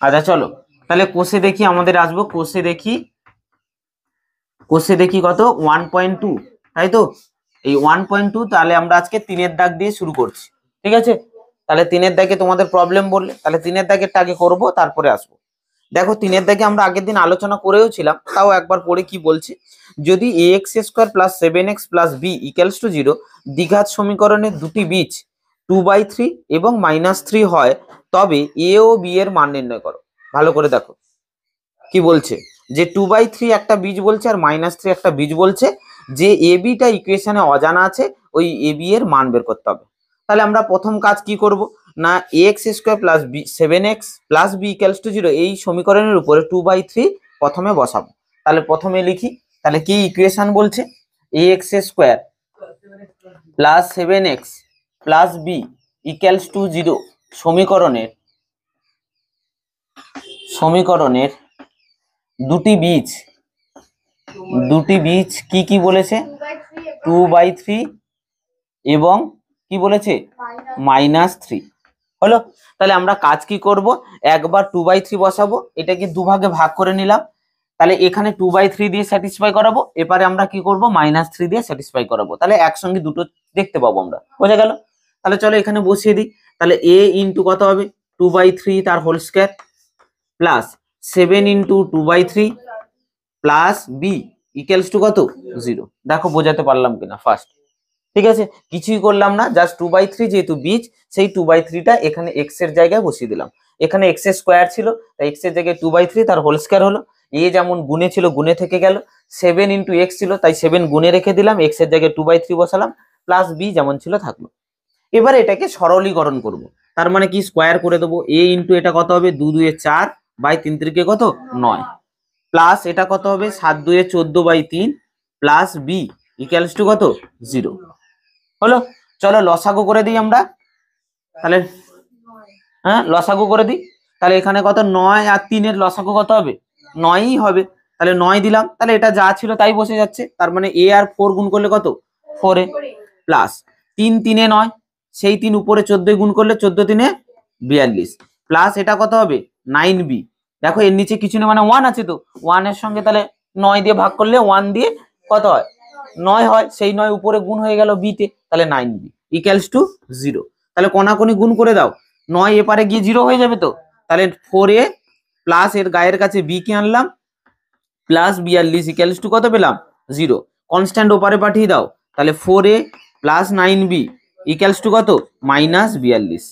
আচ্ছা চলো তাহলে কোষে দেখি, আমাদের আসবো কোষে দেখি কত 1.2, তাই তো? এই 1.2 তাহলে আমরা আজকে 3-এর দাগ দিয়ে শুরু করছি, ঠিক আছে? তাহলে 3-এর দাগে তোমাদের প্রবলেম বললে, তাহলে 3-এর দাগেরটা আগে করবো, তারপরে আসবো। দেখো 3-এর দাগে আমরা আগের দিন আলোচনা করেও ছিলাম, তাও একবার পড়ে কি বলছি। যদি ax² + 7x + b = 0 দ্বিঘাত সমীকরণের দুটি বীজ 2/3 এবং -3 হয়, তবে a ও b এর মান নির্ণয় করো। ভালো করে দেখো কি বলছে, যে 2/3 একটা বীজ বলছে আর -3 একটা বীজ বলছে, যে এ বিটা ইকুয়েশনে অজানা আছে, ওই এ বি এর মান বের করতে হবে। তাহলে আমরা প্রথম কাজ কি করব না, ax² + 7x + b = 0 এই সমীকরণের উপরে 2/3 প্রথমে বসাবো। তাহলে প্রথমে লিখি, তাহলে কি ইকুয়েশন বলছে, ax² + 7x + b = 0 সমীকরণের দুটি বীজ কি কি বলেছে, 2/3 এবং কি বলেছে -3 হলো। তাহলে আমরা কাজ কি করব, একবার 2/3 বসাবো, এটাকে দুভাগে ভাগ করে নিলাম। তাহলে এখানে 2/3 দিয়ে স্যাটিসফাই করাবো, এবারে আমরা কি করব -3 দিয়ে স্যাটিসফাই করাবো, তাহলে একসঙ্গে দুটো দেখতে পাবো আমরা, বোঝা গেল? তাহলে চলো এখানে বসিয়ে দিই। তাহলে a ইন্টু কত হবে 2/3 তার whole square plus 7 into 2/3 plus b = কত 0। দেখো বোঝাতে পারলাম কিনা ফার্স্ট, ঠিক আছে? কিছুই করলাম না, জাস্ট 2/3 যেহেতু বীজ, সেই 2/3টা এখানে x এর জায়গায় বসিয়ে দিলাম। এখানে x এর স্কয়ার ছিল, তাই x এর জায়গায় 2/3 তার হোল স্কয়ার হলো। a যেমন গুণে ছিল গুণে থেকে গেল, 7 ইন্টু x ছিল তাই 7 গুণে রেখে দিলাম, x এর জায়গায় 2/3 বসালাম, প্লাস b যেমন ছিল থাকলো। এবারে এটাকে সরলীকরণ করব, তার মানে কি স্কয়ার করে দেবো, a ইন্টু এটা কত হবে 2 2 4 বাই 3 3 কত 9, প্লাস এটা কত হবে 7 2 14/3 প্লাস b = কত 0 হলো। চলো লসাগু করে দিই আমরা, তাহলে হ্যাঁ লসাগু করে দিই। তাহলে এখানে কত 9 আর 3 এর লসাগু কত হবে 9ই হবে, তাহলে 9 দিলাম, তাহলে এটা যা ছিল তাই বসে যাচ্ছে, তার মানে a আর 4 গুণ করলে কত 4a প্লাস 3 3 9, সেই 3 উপরে 14 গুণ করলে 14 3 42 প্লাস এটা কত হবে 9b। দেখো এর নিচে কিছু না, মানে 1 আছে, তো 1 এর সঙ্গে তাহলে 9 দিয়ে ভাগ করলে 1 দিয়ে কত হয় 9 হয়, সেই 9 উপরে গুণ হয়ে গেল b তে, তাহলে 9b = 0। তাহলে কোনাকুনি গুণ করে দাও, 9 এপারে গিয়ে 0 হয়ে যাবে, তো তাহলে 4a প্লাস এর গায়ের কাছে b কে আনলাম প্লাস 42 = কত পেলাম 0। কনস্ট্যান্ট ওপারে পাঠিয়ে দাও, তাহলে 4a প্লাস 9b = কত -42।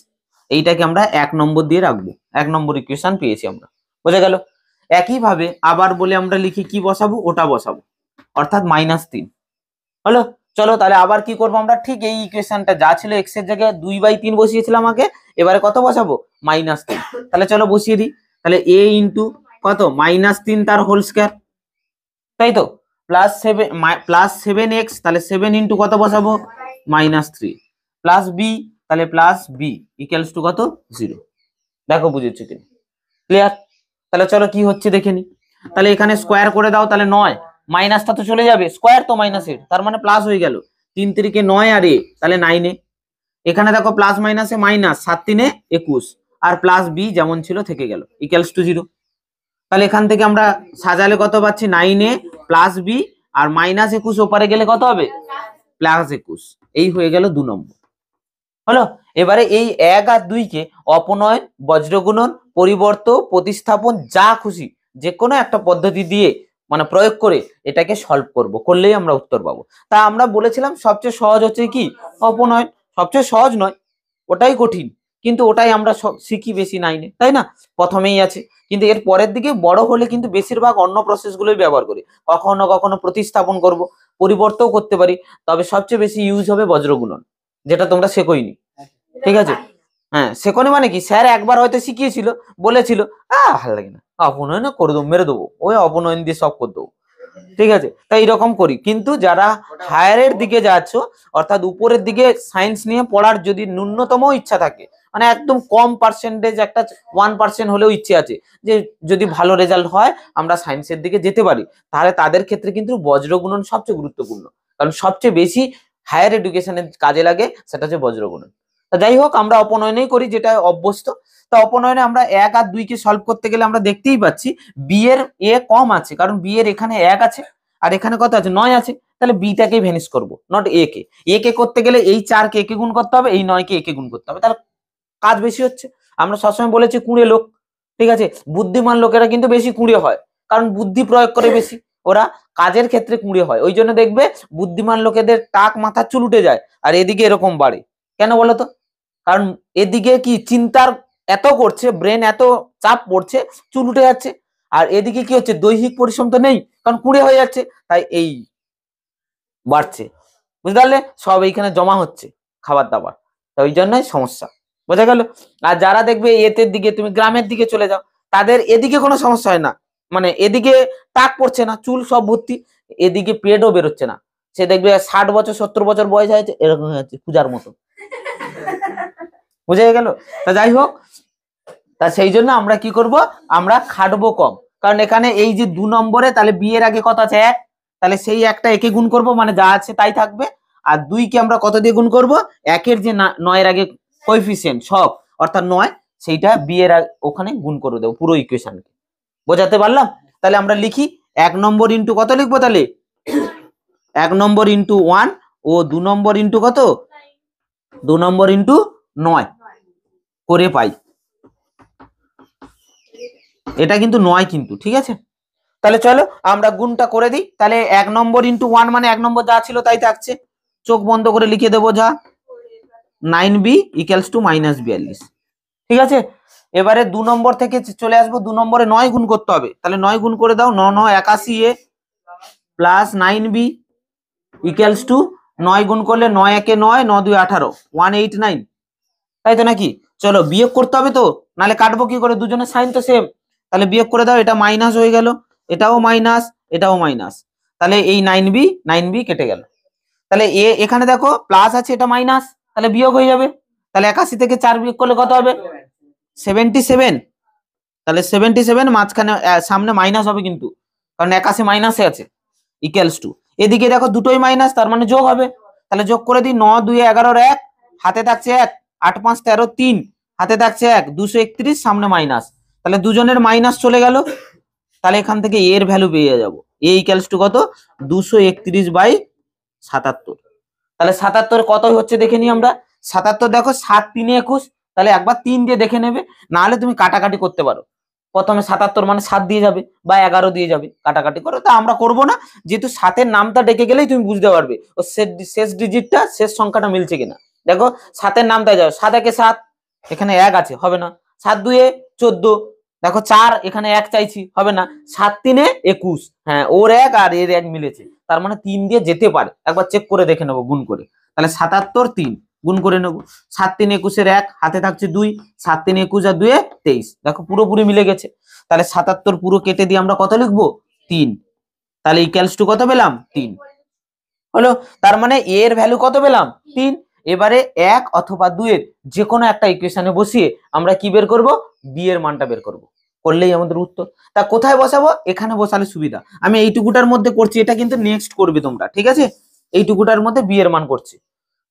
এইটাকে আমরা 1 নম্বর দিয়ে রাখবো, 1 নম্বর ইকুয়েশন পেয়েছি আমরা, বোঝা গেল? একইভাবে আবার বলে আমরা লিখি কি বসাবো, ওটা বসাবো, অর্থাৎ -3 হলো। চলো তাহলে আবার কি করবো আমরা, ঠিক এই ইকুয়েশনটা যা ছিল x এর জায়গায় 2/3 বসিয়েছিলাম আগে, এবারে কত বসাবো -3। তাহলে চলো বসিয়ে দিই, তাহলে a ইন্টু কত -3 তার হোল স্কয়ার, তাই তো, প্লাস 7x, তাহলে 7 ইন্টু কত বসাবো -3 প্লাস b, তাহলে প্লাস b = কত 0। দেখো বুঝেছো কিনা, ক্লিয়ার? তাহলে চলো কি হচ্ছে দেখে নি। তাহলে এখানে স্কোয়ার করে দাও, তাহলে 9, মাইনাসটা তো চলে যাবে, স্কোয়ার তো মাইনাসের, তার মানে প্লাস হয়ে গেল, 3 3 9 আর a, তাহলে 9a। এখানে দেখো প্লাস মাইনাসে মাইনাস, 7 3 21 আর প্লাস b যেমন ছিল থেকে গেল = 0। তাহলে এখান থেকে আমরা সাজালে কত পাচ্ছি 9a প্লাস b আর -21 ওপারে গেলে কত হবে +21, এই হয়ে গেল 2 নম্বর হলো। এবারে এই 1 আর 2 কে অপনয়ন, বজ্রগুণন, পরিবর্ত, প্রতিস্থাপন, যা খুশি যে কোনো একটা পদ্ধতি দিয়ে মানে প্রয়োগ করে এটাকে সলভ করব, করলেই আমরা উত্তর পাবো। তা আমরা বলেছিলাম সবচেয়ে সহজ হচ্ছে কি অপনয়ন, সবচেয়ে সহজ নয়, ওটাই কঠিন, কিন্তু ওটাই আমরা শিখি বেশি 9-এ, তাই না? প্রথমেই আছে, কিন্তু এর পরের দিকে বড় হলে কিন্তু বেশিরভাগ অন্য প্রসেসগুলোই ব্যবহার করি, কখনো কখনো প্রতিস্থাপন করব, পরিবর্তন করতে পারি, তবে সবচেয়ে বেশি ইউজ হবে বজ্রগুণন, যেটা তোমরা শেখোইনি, ঠিক আছে? হ্যাঁ শেখনি মানে কি, স্যার একবার হয়তো শিখিয়েছিল, বলেছিল ভালো লাগে না, অপনয়ন করে দেবো, মেরে দেবো, ওই অপনয়ন দিয়ে সব করে দেবো, ঠিক আছে? তাই এরকম করি। কিন্তু যারা হায়ারের দিকে যাচ্ছ, অর্থাৎ উপরের দিকে সায়েন্স নিয়ে পড়ার যদি ন্যূনতম ইচ্ছা থাকে, মানে একদম কম পার্সেন্টেজ, একটা 1% হলেও ইচ্ছে আছে যে যদি ভালো রেজাল্ট হয় আমরা সায়েন্সের দিকে যেতে পারি, তাহলে তাদের ক্ষেত্রে কিন্তু বজ্রগুণন সবচেয়ে গুরুত্বপূর্ণ, কারণ সবচেয়ে বেশি হায়ার এডুকেশনের কাজে লাগে, সেটা হচ্ছে বজ্রগুণন। যাই হোক আমরা অপনয়নই করি, যেটা অভ্যস্ত। তো অপনয়নে আমরা 1 আর 2 কে সলভ করতে গেলে আমরা দেখতেই পাচ্ছি বি এর এ কম আছে, কারণ বি এর এখানে 1 আছে আর এখানে কত আছে 9 আছে, তাহলে বিটাকে ভ্যানিশ করব, নট এ কে। এ কে করতে গেলে এই 4 কে একে গুণ করতে হবে, এই 9 কে একে গুণ করতে হবে, তাহলে কাজ বেশি হচ্ছে। আমরা সবসময় বলেছি কুঁড়ে লোক, ঠিক আছে, বুদ্ধিমান লোকেরা কিন্তু বেশি কুঁড়ে হয়, কারণ বুদ্ধি প্রয়োগ করে বেশি, ওরা কাজের ক্ষেত্রে কুঁড়ে হয়। ওই জন্য দেখবে বুদ্ধিমান লোকেদের টাক মাথার চুল উঠে যায় আর এদিকে এরকম বাড়ে। কেন বলতো? কারণ এদিকে কি চিন্তার এত করছে, ব্রেন এত চাপ পড়ছে, চুল উঠে যাচ্ছে, আর এদিকে কি হচ্ছে দৈহিক পরিশ্রম তো নেই, কারণ কুঁড়ে হয়ে যাচ্ছে, তাই এই বাড়ছে, বুঝতে পারলে? সব এইখানে জমা হচ্ছে খাবার দাবার, তো ওই জন্যই সমস্যা, বোঝা গেল? আর যারা দেখবে এতের দিকে, তুমি গ্রামের দিকে চলে যাও, তাদের এদিকে কোনো সমস্যা হয় না, মানে এদিকে টাক পড়ছে না, চুল সব ভর্তি, এদিকে পেটও বেরোচ্ছে না, সে দেখবে 60 বছর 70 বছর বয়স হয়েছে এরকম হচ্ছে পূজার মতো, বুঝে গেল? তা যাই হোক, তা সেই জন্য আমরা কি করব, আমরা খাটবো কম, কারণ এখানে এই যে 2 নম্বরে, তাহলে বি এর আগে কত আছে 1, তাহলে সেই একটা একে গুণ করব, মানে যা আছে তাই থাকবে, আর 2 কে আমরা কত দিয়ে গুণ করব, 1 এর যে 9 এর আগে কোএফিসিয়েন্ট সব অর্থাৎ 9, সেইটা বি এর ওখানে গুণ করে দেব পুরো ইকুয়েশনকে, বোঝাতে পারলাম? তাহলে আমরা লিখি 1 নম্বর ইনটু কত লিখবো, তাহলে 1 নম্বর ইনটু 1 ও 2 নম্বর ইনটু কত, 2 নম্বর ইনটু 9 করে পাই, এটা কিন্তু 9 কিন্তু, ঠিক আছে? তাহলে চলো আমরা গুণটা করে দিই, তাহলে 1 নম্বর ইনটু 1 মানে 1 নম্বর যা ছিল তাই থাকছে, চোখ বন্ধ করে লিখে দেবো যা 9b ইকুয়ালস টু -42, ঠিক আছে? এবারে 2 নম্বর থেকে চলে আসবো, 2 নম্বরে 9 গুণ করতে হবে, তাহলে 9 গুণ করে দাও, 9 9 81a plus 9b equals to 9 গুণ করলে 9 একে 9 9 2 18 189, তাই তো নাকি? চলো বিয়োগ করতে হবে তো, নাহলে কাটবো কি করে, দুজনের সাইন তো সেম, তাহলে বিয়োগ করে দাও, এটা মাইনাস হয়ে গেল, এটাও মাইনাস, এটাও মাইনাস, তাহলে এই 9b কেটে গেল, তাহলে এখানে দেখো প্লাস আছে, এটা মাইনাস, তাহলে বিয়োগ হয়ে যাবে, তাহলে 81 থেকে 4 বিয়োগ করলে কত হবে 77, তাহলে 77 মাঝখানে সামনে মাইনাস হবে কিন্তু, কারণ 81 মাইনাসে আছে, ইকুয়ালস টু এদিকে দেখো দুটোই মাইনাস, তার মানে যোগ হবে, তাহলে যোগ করে দিই, 9 2 11 1 হাতে থাকছে 1, 8 5 13 3 হাতে থাকছে 1, 231 সামনে মাইনাস, তাহলে দুজনের মাইনাস চলে গেল, তাহলে এখান থেকে এর ভ্যালু পেয়ে যাব, এ ইকুয়ালস টু কত 231/77, তাহলে 77 কত হচ্ছে দেখে নি আমরা, 77 দেখো 7 3 21, তাহলে একবার 3 দিয়ে দেখে নেবে, না হলে তুমি কাটাকাটি করতে পারো, প্রথমে 77 মানে 7 দিয়ে যাবে বা 11 দিয়ে যাবে, কাটাকাটি করো, তা আমরা করব না, যেহেতু 7 এর নামটা ডেকে গেলেই তুমি বুঝতে পারবে ও শেষ ডিজিটটা, শেষ সংখ্যাটা মিলছে কিনা। দেখো 7 এর নামটা যাও, 7 একে 7, এখানে 1 আছে, হবে না, 7 2 এ 14, দেখো 4 এখানে 1 চাইছি, হবে না, 7 3 এ 21, হ্যাঁ ওর 1 আর এর 1 মিলেছে, তার মানে 3 দিয়ে যেতে পারে, একবার চেক করে দেখে নেবো গুণ করে, তাহলে 77 3 গুণ করে নেবো, 7 3 21 এর 1 হাতে থাকছে 2, 7 3 21 আর 2 এ 23, দেখো পুরোপুরি মিলে গেছে, তাহলে 77 পুরো কেটে দিয়ে আমরা কত লিখবো 3, তাহলে ইকুয়ালস টু কত পেলাম 3 হলো, তার মানে a এর ভ্যালু কত পেলাম 3, এবারে 1 অথবা 2 এর যে কোনো একটা ইকুয়েশনে বসিয়ে আমরা কি বের করব, b এর মানটা বের করব, করলেই আমাদের উত্তর। তা কোথায় বসাবো, এখানে বসালে সুবিধা, আমি এইটুকুটার মধ্যে করছি, এটা কিন্তু নেক্সট করবে তোমরা, ঠিক আছে? এইটুকুটার মধ্যে b এর মান করছি,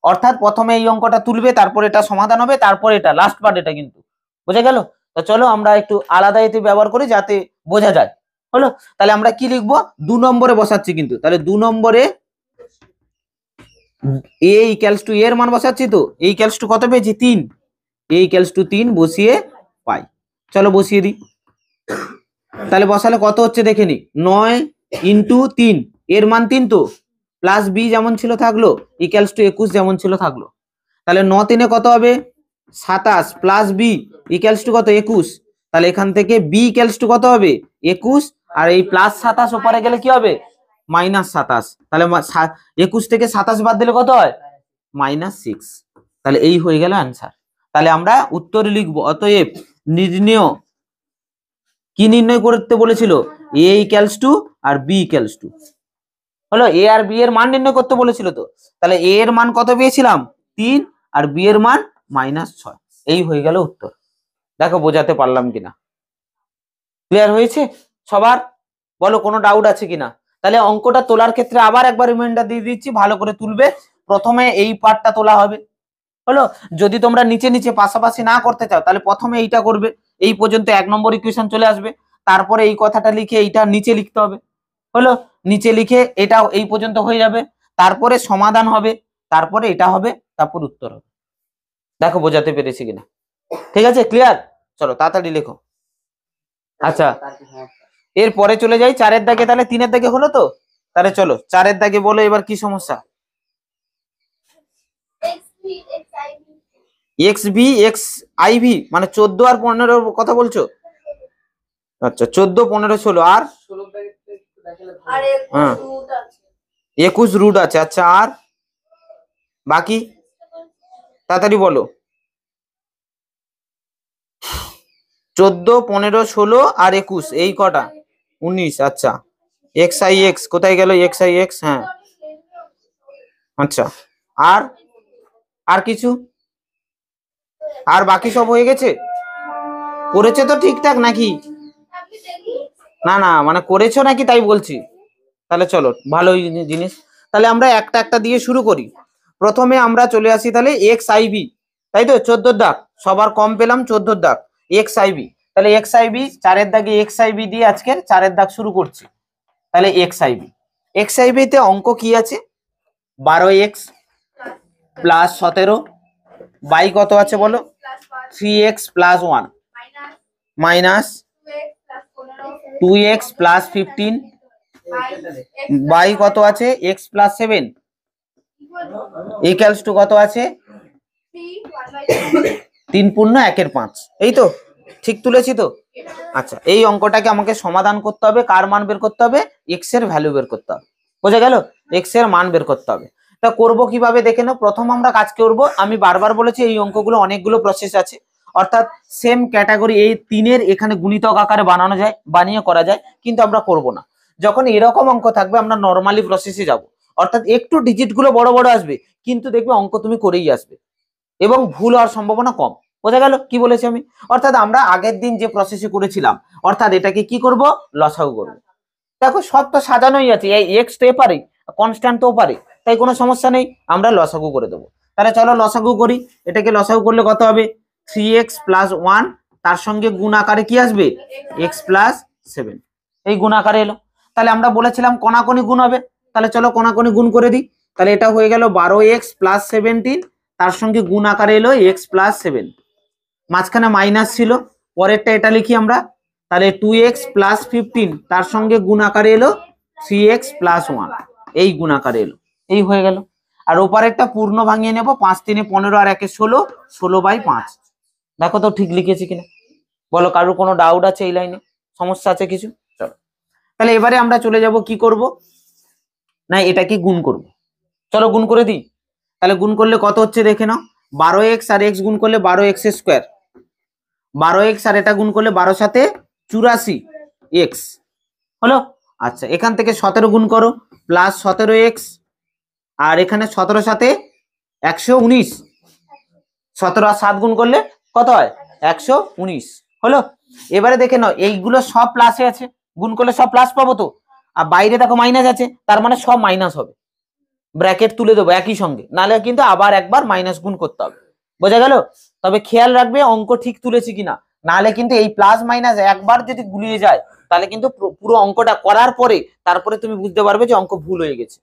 অর্থাৎ প্রথমে এই অঙ্কটা তুলবে, তারপর এটা সমাধান হবে, তারপর এটা লাস্ট পার্ট, এটা কিন্তু বোঝা গেল? তো চলো আমরা একটু আলাদা এতে ব্যবহার করি যাতে বোঝা যায়, হলো? তাহলে আমরা কি লিখবো, 2 নম্বরে বসাচ্ছি কিন্তু, তাহলে 2 নম্বরে a ইকুয়ালস টু এর মান বসাচ্ছি, তো a ইকুয়ালস টু কত পেয়েছি 3, a ইকুয়ালস টু 3 বসিয়ে পাই, চলো বসিয়ে দিই, তাহলে বসালে কত হচ্ছে দেখে নি, 9 ইন্টু 3 এর মান 3 তো, প্লাস b যেমন ছিল থাকলো, ইকুয়ালস টু 21 যেমন ছিল থাকলো, তাহলে 9 3 কত হবে 27 প্লাস b ইকুয়ালস টু কত 21, তাহলে এখান থেকে b ইকুয়ালস টু কত হবে 21, আর এই প্লাস 27 ওপরে গেলে কি হবে -27, তাহলে 21 থেকে 27 বাদ দিলে কত হয় -6, তাহলে এই হয়ে গেল आंसर। তাহলে আমরা উত্তর লিখবো, অতএব নির্ণয়, কি নির্ণয় করতে বলেছিল, a ইকুয়ালস টু আর b ইকুয়ালস টু, হলো a আর b এর মান নির্ণয় করতে বলেছিল, তো তাহলে a এর মান কত পেয়েছিলাম 3 আর b এর মান -6, এই হয়ে গেল উত্তর। দেখো বোঝাতে পারলাম কিনা, ক্লিয়ার হয়েছে সবার? বলো কোনো ডাউট আছে কিনা? তাহলে অঙ্কটা তোলার ক্ষেত্রে আবার একবার রিমাইন্ডার দিয়ে দিচ্ছি, ভালো করে তুলবে, প্রথমে এই পার্টটা তোলা হবে, হলো। যদি তোমরা নিচে নিচে পাশাপাশি না করতে চাও তাহলে প্রথমে এইটা করবে, এই পর্যন্ত 1 নম্বর ইকুয়েশন চলে আসবে, তারপরে এই কথাটা লিখে এইটা নিচে লিখতে হবে। হলো, নিচে লিখে এটা এই পর্যন্ত হয়ে যাবে, তারপরে সমাধান হবে, তারপরে এটা হবে, তারপর উত্তর হবে। দেখো বোঝাতে পেরেছি কিনা, ঠিক আছে, ক্লিয়ার? চলো তাড়াতাড়ি লেখো। আচ্ছা, এরপরে চলে যাই 4-এর দাগে, তাহলে 3-এর দাগে হলো তো, তাহলে চলো 4-এর দাগে বলো এবার কি সমস্যা। X V x I V মানে 14 আর 15 কথা বলছো? আচ্ছা 14, 15, 16 আর 21 রুট আছে। আচ্ছা আর বাকি তাড়াতাড়ি বলো। 14, 15, 16 আর 21, এই কটা 19। আচ্ছা এক্স আই এক্স কোথায় গেল? এক্স আই এক্স, হ্যাঁ আচ্ছা। আর আর কিছু? আর বাকি সব হয়ে গেছে? করেছে তো ঠিকঠাক নাকি? না না মানে করেছো নাকি তাই বলছি। তাহলে চলো ভালোই জিনিস, তাহলে আমরা একটা একটা দিয়ে শুরু করি। প্রথমে আমরা চলে আসি তাহলে এক্স আই ভি, তাই তো 14 দাগ, সবার কম পেলাম 14 দাগ এক্স আই ভি। তাহলে এক্স আই ভি 4-এর দাগে এক্স আই ভি দিয়ে আজকের 4-এর দাগ শুরু করছি। তাহলে x I V, x I V তে অঙ্ক কি আছে? 12x প্লাস 17 বাই কত আছে বলো? 3x plus 1 minus 2x plus 15 by কত আছে? x প্লাস 7 ইকুয়ালস টু কত আছে? 3 পূর্ণ 1-এর 5, এই তো ঠিক তুলেছি তো? আচ্ছা এই অঙ্কটাকে আমাকে সমাধান করতে হবে, কার মান বের করতে হবে? x এর ভ্যালু বের করতে হবে, বোঝা গেল? x এর মান বের করতে হবে। তা করব কিভাবে দেখে নাও। প্রথম আমরা কাজ করব, আমি বারবার বলেছি এই অঙ্কগুলো অনেকগুলো প্রসেস আছে, অর্থাৎ সেম ক্যাটাগরি এই 3-এর এখানে গুণিতক আকারে বানানো যায়, বানিয়ে করা যায়, কিন্তু আমরা করব না। যখন এরকম অঙ্ক থাকবে আমরা নরমালি প্রসেসে যাব, অর্থাৎ একটু ডিজিট গুলো বড় বড় আসবে, কিন্তু দেখবে অঙ্ক তুমি করেই আসবে এবং ভুল হওয়ার সম্ভাবনা কম। বোঝা গেল কি বলেছি আমি? অর্থাৎ আমরা আগের দিন যে প্রসেসে করেছিলাম, অর্থাৎ এটাকে কি করব? লসাগু করব। দেখো সব তো সাজানোই আছে, এই এক্স তো পারে, কনস্ট্যান্ট তো পারে, তাই কোনো সমস্যা নেই, আমরা লসাগু করে দেবো। তাহলে চলো লসাগু করি। এটাকে লসাগু করলে কত হবে? 3x প্লাস 1, তার সঙ্গে গুণ আকারে কি আসবে? x প্লাস 7, এই গুণ আকারে এলো। তাহলে আমরা বলেছিলাম কোনাকুনি গুণ হবে, তাহলে চলো কোনাকুনি গুণ করে দিই। তাহলে এটা হয়ে গেল 12x প্লাস 17, তার সঙ্গে গুণ আকারে এলো x প্লাস 7, মাঝখানে মাইনাস ছিল, পরেরটা এটা লিখি আমরা। তাহলে 2x প্লাস 15, তার সঙ্গে গুণ আকারে এলো 3x প্লাস 1, এই গুণ আকারে এলো, এই হয়ে গেল। আর ওপারেরটা পূর্ণ ভাঙিয়ে নেব, 5 3 15 আর 1 16, 16/5। দেখো তো ঠিক লিখেছি কিনা বলো, কারোর কোনো ডাউট আছে এই লাইনে? সমস্যা আছে কিছু? চলো তাহলে এবারে আমরা চলে যাব কি করব না, এটাকে গুণ করব। চলো গুণ করে দিই। তাহলে গুণ করলে কত হচ্ছে দেখে নাও। 12x আর x গুণ করলে 12x স্কোয়ার, 12x আর এটা গুণ করলে 12 সাথে 84x হলো। আচ্ছা এখান থেকে 17 গুণ করো, প্লাস 17x, আর এখানে 17 সাথে 119, 17 আর 7 গুণ করলে কত হয়? 119 হলো। এবারে দেখে নাও এইগুলো সব প্লাসে আছে, গুণ করলে সব প্লাস পাবো তো, আর বাইরে দেখো মাইনাস আছে, তার মানে সব মাইনাস হবে, ব্র্যাকেট তুলে দেবো একই সঙ্গে, নাহলে কিন্তু আবার একবার মাইনাস গুণ করতে হবে। বোঝা গেল? তবে খেয়াল রাখবে অঙ্ক ঠিক তুলেছি কিনা, নাহলে কিন্তু এই প্লাস মাইনাস একবার যদি গুলিয়ে যায় তাহলে কিন্তু পুরো অঙ্কটা করার পরে তারপরে তুমি বুঝতে পারবে যে অঙ্ক ভুল হয়ে গেছে।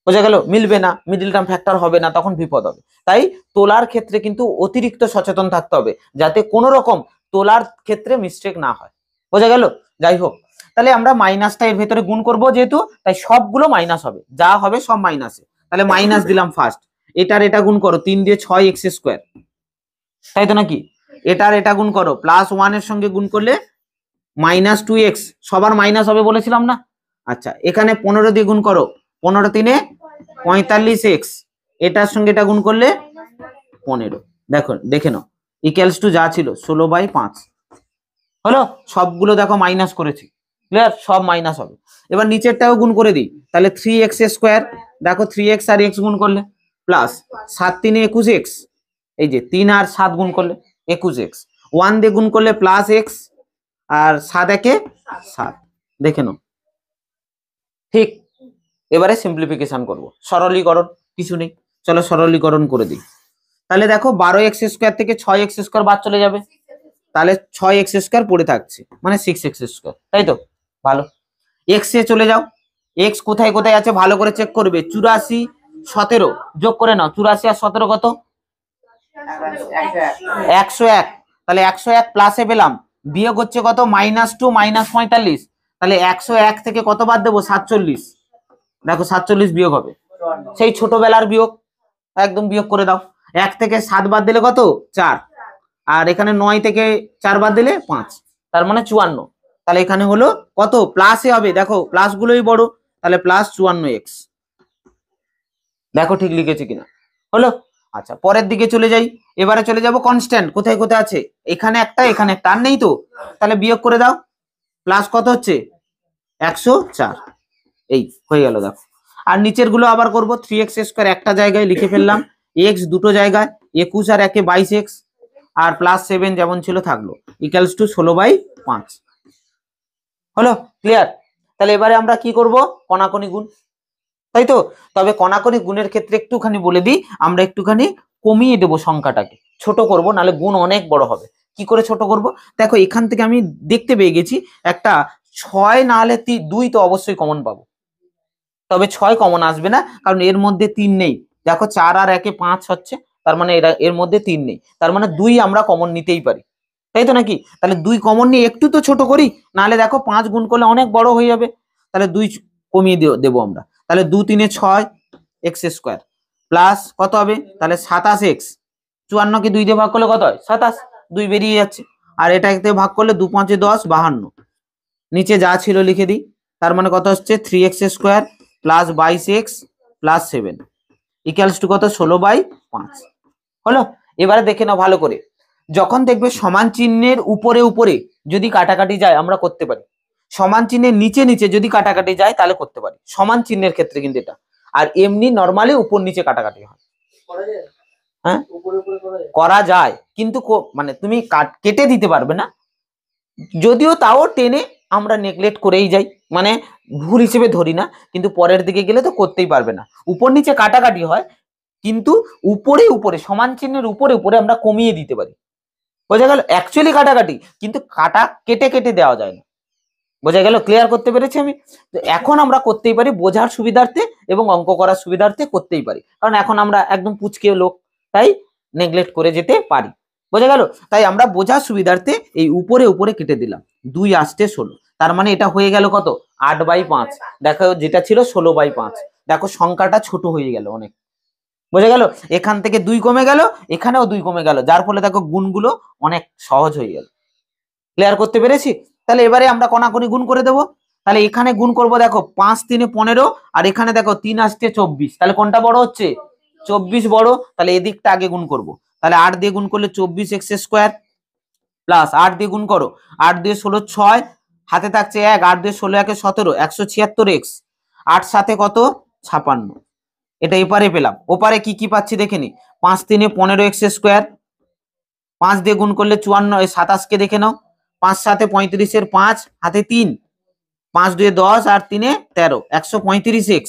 বোঝা গেল? মিলবে না, মিডল টার্ম ফ্যাক্টর হবে না, তখন বিপদ হবে। তাই তোলার ক্ষেত্রে কিন্তু অতিরিক্ত সচেতন থাকতে হবে, যাতে কোনো রকম তোলার ক্ষেত্রে মিস্টেক না হয়। বোঝা গেল? যাই হোক, তাহলে আমরা মাইনাসটা এর ভেতরে গুণ করব যেহেতু, তাই সবগুলো মাইনাস হবে, যা হবে সব মাইনাসে। তাহলে মাইনাস দিলাম ফার্স্ট, এটার এটা গুণ করো, 3 দিয়ে 6x স্কোয়ার, তাই তো নাকি? এটার এটা গুণ করো, প্লাস 1 এর সঙ্গে গুণ করলে মাইনাস 2x, সবার মাইনাস হবে বলেছিলাম না? আচ্ছা এখানে 15 দিয়ে গুণ করো, 15 3 45x, এটার সঙ্গে এটা গুণ করলে 15। দেখো দেখে নাও ইকুয়ালস টু যা ছিল 16/5 হলো। সবগুলো দেখো মাইনাস করেছি, ক্লিয়ার? সব মাইনাস হবে। এবার নিচেরটাও গুণ করে দিই, তাহলে 3x স্কোয়ার, দেখো 3x আর x গুণ করলে প্লাস 7 3 21x, এই যে 3 আর 7 গুণ করলে 21x, 1 দিয়ে গুণ করলে প্লাস x, আর 7 1 7, দেখে নাও ঠিক। এবারে সিম্পলিফিকেশন করব, সরলীকরণ কিছু নেই, চলো সরলীকরণ করে দিই। তাহলে দেখো 12x² থেকে 6x² বাদ চলে যাবে, তাহলে 6x² পড়ে থাকছে, মানে 6x², তাই তো? ভালো। এক্স এ চলে যাও, এক্স কোথায় কোথায় আছে ভালো করে চেক করবে। 84, 17 যোগ করে নাও, 84 আর 17 কত? 101। তাহলে 101 প্লাসে পেলাম, বিয়োগ হচ্ছে কত? -2 -45। তাহলে 101 থেকে কত বাদ দেবো? 47। দেখো 47 বিয়োগ হবে, সেই ছোটবেলার বিয়োগ, একদম বিয়োগ করে দাও। 1 থেকে 7 বাদ দিলে কত? 4। আর এখানে 9 থেকে 4 বাদ দিলে 5, তার মানে 54। তাহলে এখানে হলো কত? প্লাসে হবে, দেখো প্লাস গুলোই বড়, তাহলে +54x। দেখো ঠিক লিখেছি কিনা, হলো? আচ্ছা, পরের দিকে চলে যাই। এবারে চলে যাব কনস্ট্যান্ট, কোথায় কোথায় আছে? এখানে একটা, এখানে একটা, আর নেই তো, তাহলে বিয়োগ করে দাও। প্লাস কত হচ্ছে? 104। এই হয়ে গেল, দেখো। আর নিচের গুলো আবার করব। 3x² একটা জায়গায় লিখে ফেললাম, x দুটো জায়গায়, 21 আর 1 22x, আর +7 যেমন ছিল থাকলো, ইকুয়ালস টু 16/5। হলো? ক্লিয়ার? তাহলে এবারে আমরা কি করব? কণাকণি গুণ, তাই তো? তবে কণাকণি গুণের ক্ষেত্রে একটুখানি বলে দিই, আমরা একটুখানি কমিয়ে দেব সংখ্যাটাকে, ছোট করব, নাহলে গুণ অনেক বড় হবে। কি করে ছোট করব? দেখো এখান থেকে আমি দেখতে পেয়ে গেছি একটা 6, না হলে 2 তো অবশ্যই কমন পাবো, তবে 6 কমন আসবে না, কারণ এর মধ্যে 3 নেই। দেখো 4 আর 1 5 হচ্ছে, তার মানে এর মধ্যে 3 নেই, তার মানে 2 আমরা কমন নিতেই পারি, তাই তো নাকি? তাহলে 2 কমন নিয়ে একটু তো ছোট করি, নাহলে দেখো 5 গুণ করলে অনেক বড় হয়ে যাবে। তাহলে 2 কমিয়ে দেবো আমরা। তাহলে 2 3 এ 6x² প্লাস কত হবে? তাহলে 27x। 54 কে 2 দিয়ে ভাগ করলে কত হয়? 27, 2 বেরিয়ে যাচ্ছে। আর এটাকে ভাগ করলে 2 5 10, 52। নিচে যা ছিল লিখে দিই, তার মানে কত হচ্ছে? 3x² plus 22x plus 7 equals to কত? 16/5। হলো? এবারে দেখে নাও ভালো করে, যখন দেখবে সমান চিহ্নের উপরে উপরে যদি কাটাকাটি যায় আমরা করতে পারি, সমান চিহ্নের নিচে নিচে যদি কাটাকাটি যায় তাহলে করতে পারি, সমান চিহ্নের ক্ষেত্রে কিন্তু এটা। আর এমনি নরমালি উপর নিচে কাটাকাটি হয়, হ্যাঁ করা যায়, কিন্তু মানে তুমি কেটে দিতে পারবে না, যদিও তাও টেনে আমরা নেগলেক্ট করেই যাই, মানে ভুল হিসেবে ধরি না, কিন্তু পরের দিকে গেলে তো করতেই পারবে না। উপর নিচে কাটাকাটি হয়, কিন্তু উপরে উপরে সমান চিহ্নের উপরে উপরে আমরা কমিয়ে দিতে পারি, বোঝা গেল? অ্যাকচুয়ালি কাটাকাটি, কিন্তু কাটা কেটে কেটে দেওয়া যায় না, বোঝা গেল? ক্লিয়ার করতে পেরেছি আমি? তো এখন আমরা করতেই পারি বোঝার সুবিধার্থে এবং অঙ্ক করার সুবিধার্থে করতেই পারি, কারণ এখন আমরা একদম পুচকে লোক, তাই নেগলেক্ট করে যেতে পারি, বোঝা গেল? তাই আমরা বোঝার সুবিধার্থে এই উপরে উপরে কেটে দিলাম। 2 আসতে 16, তার মানে এটা হয়ে গেল কত? 8/5। দেখো যেটা ছিল 16/5, দেখো সংখ্যাটা ছোট হয়ে গেল অনেক, বোঝা গেল? এখান থেকে 2 কমে গেল, এখানেও 2 কমে গেল, যার ফলে দেখো গুণগুলো অনেক সহজ হয়ে গেল। ক্লিয়ার করতে পেরেছি? তাহলে এবারে আমরা কণাকণি গুণ করে দেবো। তাহলে এখানে গুণ করব, দেখো 5 3 15, আর এখানে দেখো 3 আসছে 24, তাহলে কোনটা বড় হচ্ছে? 24 বড়, তাহলে এদিকটা আগে গুণ করব। তাহলে 8 দিয়ে গুণ করলে 24x² প্লাস 8 দিয়ে গুণ করো, 8 দিয়ে 16 6, হাতে থাকছে 1, 8 দিয়ে 16 1 17, 176x, 8 সাথে কত? 56। এটা এপারে পেলাম, ওপারে কি কি পাচ্ছি দেখে নি। 5 3 15x², 5 দিয়ে গুণ করলে 54, 27 কে দেখে নাও, 5 7 35 এর 5, হাতে 3, 5 2 10 আর 3 13, 135x।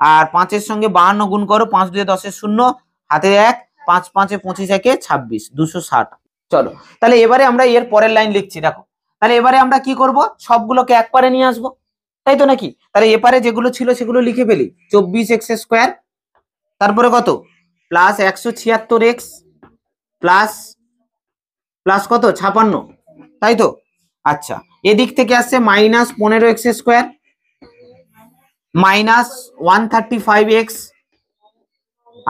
আর 5 এর সঙ্গে 52 গুণ করো, 5 2 10 এর 0, হাতে 1, 5 5 25 1 26, 260। চলো, তাহলে এবারে আমরা এর পরের লাইন লিখছি, দেখো। তাহলে এবারে আমরা কি করব? সবগুলোকে একবারে নিয়ে আসবো, তাই তো নাকি? তাহলে এপারে যেগুলো ছিল সেগুলো লিখে ফেলি। 24x², তারপরে কত? প্লাস 176x প্লাস প্লাস কত? 56, তাই তো? আচ্ছা, এদিক থেকে আসছে -15x² -135x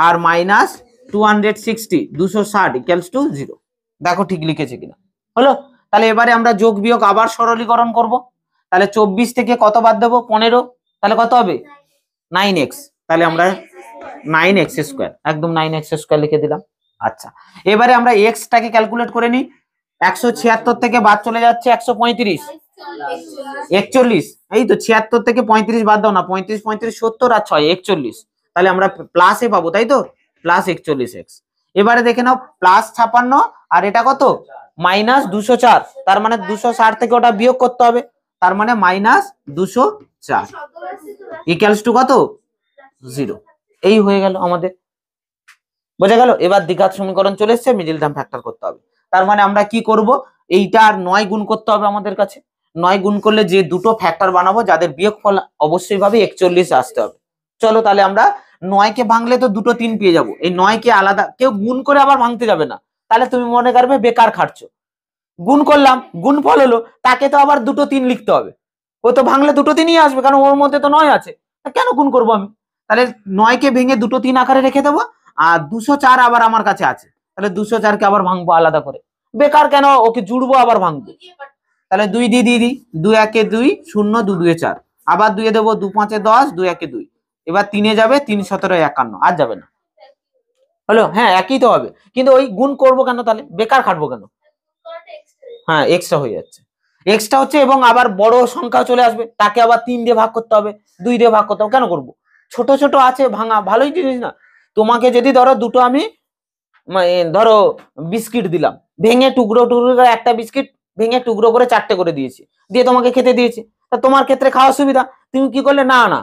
R -260, 260 equals to 0। দেখো ঠিক লিখেছে কিনা, হলো? তাহলে এবারে আমরা যোগ বিয়োগ আবার সরলীকরণ করব। তাহলে 24 থেকে কত বাদ দেবো? 15, তাহলে কত হবে? 9x। তাহলে আমরা 9x², একদম 9x² লিখে দিলাম। আচ্ছা, এবারে আমরা x টাকে ক্যালকুলেট করে নিই। 176 থেকে বাদ চলে যাচ্ছে 135, 41, এই তো 76 থেকে 35 বাদ দাও না, 35 35 70 আর 6 41, তাহলে আমরা প্লাসে পাবো, তাই তো? Plus 41x। এবারে দেখে নাও, প্লাস 56 আর এটা কত? -204, তার মানে 260 থেকে ওটা বিয়োগ করতে হবে, তার মানে -204 ইকুয়ালস টু কত? 0। এই হয়ে গেল আমাদের, বোঝা গেল? এবার দ্বিঘাত সমীকরণ চলে এসছে, মিডিল টার্ম ফ্যাক্টর করতে হবে। তার মানে আমরা কি করব, এইটা আর 9 গুণ করতে হবে আমাদের কাছে। 9 গুণ করলে যে দুটো ফ্যাক্টর বানাবো যাদের বিয়োগফল অবশ্যই ভাবে 41 আসতে হবে। চলো তাহলে আমরা 9 কে ভাঙলে তো দুটো 3 পেয়ে যাবো। এই 9 কে আলাদা কেউ গুণ করে আবার ভাঙতে যাবে না, তাহলে তুমি মনে করবে বেকার খাটছো। গুণ করলাম, গুণফল হলো, তাকে তো আবার দুটো 3 লিখতে হবে। ও তো ভাঙলে দুটো 3ই আসবে, কারণ ওর মধ্যে তো 9 আছে। কেন গুণ করবো আমি? তাহলে 9 কে ভেঙে দুটো 3 আকারে রেখে দেবো। আর 204 আবার আমার কাছে আছে, তাহলে 204 কে আবার ভাঙবো আলাদা করে। বেকার কেন ওকে জুড়বো আবার ভাঙবো? তাহলে 2 দিয়ে দিই, 2 1 2 0 2 2 4, আবার 2 দেবো, 2 5 10, 2 1 2। এবার 3 যাবে, 3 17 51, আর যাবে না। হলো? হ্যাঁ একই তো হবে, কিন্তু ওই গুণ করবো কেন? তাহলে বেকার খাটবো কেন? হ্যাঁ এক্সট্রা হয়ে যাচ্ছে, এক্সট্রা হচ্ছে। এবং আবার বড় সংখ্যা চলে আসবে, তাকে আবার 3 দিয়ে ভাগ করতে হবে, 2 দিয়ে ভাগ করতে হবে। কেন করবো? ছোট ছোট আছে ভাঙা, ভালোই জিনিস না? তোমাকে যদি ধরো দুটো আমি ধরো বিস্কিট দিলাম, ভেঙে টুকরো টুকরো করে, একটা বিস্কিট ভেঙে টুকরো করে 4টে করে দিয়েছি, দিয়ে তোমাকে খেতে দিয়েছি। তা তোমার ক্ষেত্রে খাওয়ার সুবিধা, তুমি কি করলে, না না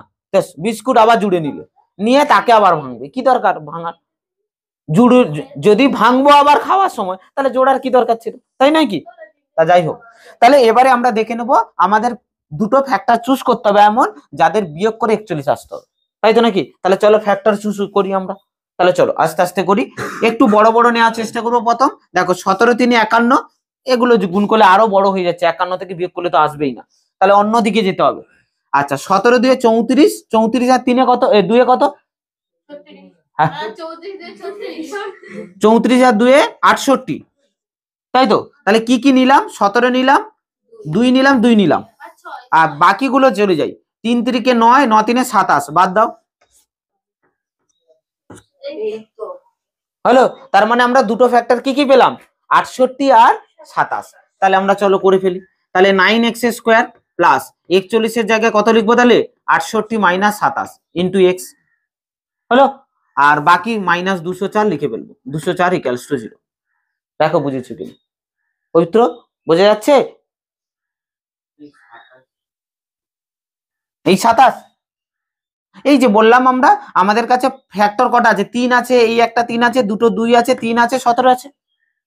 বিস্কুট আবার জুড়ে নিলে, নিয়ে তাকে আবার ভাঙবে। কি দরকার ভাঙার? জুড়ে যদি ভাঙবো আবার খাওয়ার সময়, তাহলে জোড়ার কি দরকার ছিল, তাই নয় কি? তা যাই হোক, তাহলে এবারে আমরা দেখে নেবো আমাদের দুটো ফ্যাক্টর চুজ করতে হবে এমন যাদের বিয়োগ করে 41 আসতে হবে, তাই তো নাকি? তাহলে চলো ফ্যাক্টর চুজ করি আমরা। তাহলে চলো আস্তে আস্তে করি, একটু বড় বড় নেওয়ার চেষ্টা করবো। প্রথম দেখো 17 3 51, এগুলো গুণ করলে আরো বড় হয়ে যাচ্ছে, 51 থেকে বিয়োগ করলে তো আসবেই না, তাহলে অন্য দিকে যেতে হবে। আচ্ছা 17 2 34, 34 আর 3 কত, 2 কত? 34 আর 2 68, তাই তো? তাহলে কি কি নিলাম? 17 নিলাম, 2 নিলাম, 2 নিলাম, আর বাকিগুলো চলে যাই। 3 3 9, 9 3 27, বাদ দাও। হলো? তার মানে আমরা দুটো ফ্যাক্টর কি কি পেলাম? 68 আর 27। তাহলে আমরা চলো করে ফেলি। তাহলে 9x স্কোয়ার প্লাস 41 এর জায়গায় কত লিখবো? তাহলে 68 মাইনাস 27 ইন্টু এক্স। হলো? আর বাকি মাইনাস 204 লিখে ফেলবো, 204 ইকুয়ালস টু 0। দেখো বুঝেছো কি পবিত্র? বোঝা যাচ্ছে? এই 27, এই যে বললাম আমরা, আমাদের কাছে ফ্যাক্টর কটা আছে? 3 আছে, এই একটা 3 আছে, দুটো 2 আছে, 3 আছে, 17 আছে,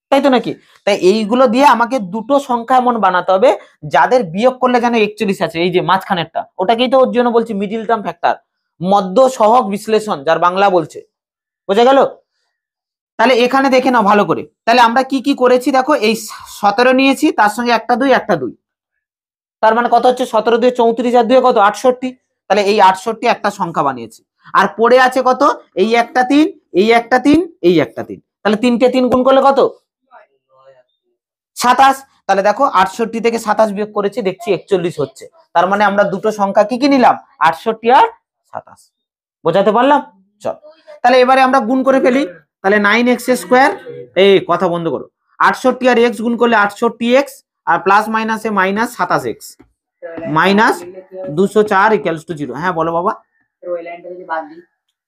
তাই তো নাকি? তাই এইগুলো দিয়ে আমাকে দুটো সংখ্যা এমন বানাতে হবে যাদের বিয়োগ করলে যেন 41 আছে। এই যে মাঝখানেরটা, ওটাকেই তো ওর জন্য বলছি মিডিল টার্ম ফ্যাক্টর, মধ্য সহগ বিশ্লেষণ, যার বাংলা বলছে। বোঝা গেল? তাহলে এখানে দেখে নাও ভালো করে, তাহলে আমরা কি কি করেছি দেখো। এই 17 নিয়েছি, তার সঙ্গে একটা 2 একটা 2, তার মানে কত হচ্ছে? 17 2 34 আর 2 কত? 68। তাহলে এই 68 একটা সংখ্যা বানিয়েছি। আর পড়ে আছে কত? এই একটা 3, এই একটা 3, এই একটা 3, তাহলে 3 3 গুণ করলে কত? 27। তাহলে দেখো 68 থেকে 27 বিয়োগ করেছি, দেখছি 41 হচ্ছে। তার মানে আমরা দুটো সংখ্যা কি কি নিলাম? 68 আর 27। বোঝাতে পারলাম? চল তাহলে এবারে আমরা গুণ করে ফেলি। তাহলে 9x স্কোয়ার, এই কথা বন্ধ করো, 68 আর x গুণ করলে 68x, আর প্লাস মাইনাসে minus 27x minus 204 equals to 0। হ্যাঁ বলো বাবা।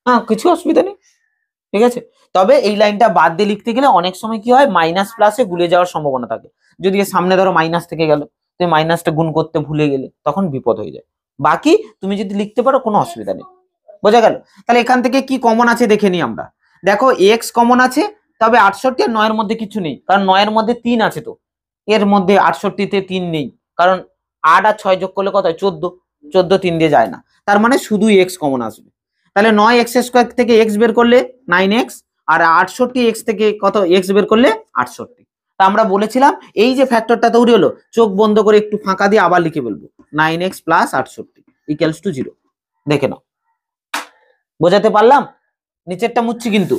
হ্যাঁ কিছু অসুবিধা নেই, ঠিক আছে। তবে এই লাইনটা বাদ দিয়ে লিখতে গেলে অনেক সময় কি হয়, মাইনাস প্লাসে গুলে যাওয়ার সম্ভাবনা থাকে। যদি এর সামনে ধরো মাইনাস থেকে গেল, তুমি মাইনাসটা গুণ করতে ভুলে গেলে, তখন বিপদ হয়ে যায়। বাকি তুমি যদি লিখতে পারো কোনো অসুবিধা নেই। বোঝা গেল? তাহলে এখান থেকে কি কমন আছে দেখে নিই আমরা। দেখো এক্স কমন আছে, তবে 68 আর 9 এর মধ্যে কিছু নেই, কারণ 9 এর মধ্যে 3 আছে, তো এর মধ্যে 68 তে 3 নেই, কারণ 8 আর 6 যোগ করলে কত হয়? 14, 14 3 দিয়ে যায় না, তার মানে শুধু এক্স কমন আসবে। তাহলে 9x স্কোয়ার থেকে এক্স বের করলে 9x, আর 68x থেকে কত? এক্স বের করলে 68। তা আমরা বলেছিলাম এই যে ফ্যাক্টরটা তৈরি হলো, চোখ বন্ধ করে একটু ফাঁকা দিয়ে আবার লিখে বলবো, 9x প্লাস 68 ইকুয়ালস টু 0। দেখে নাও, বোঝাতে পারলাম? নিচেরটা মুচ্ছি কিন্তু।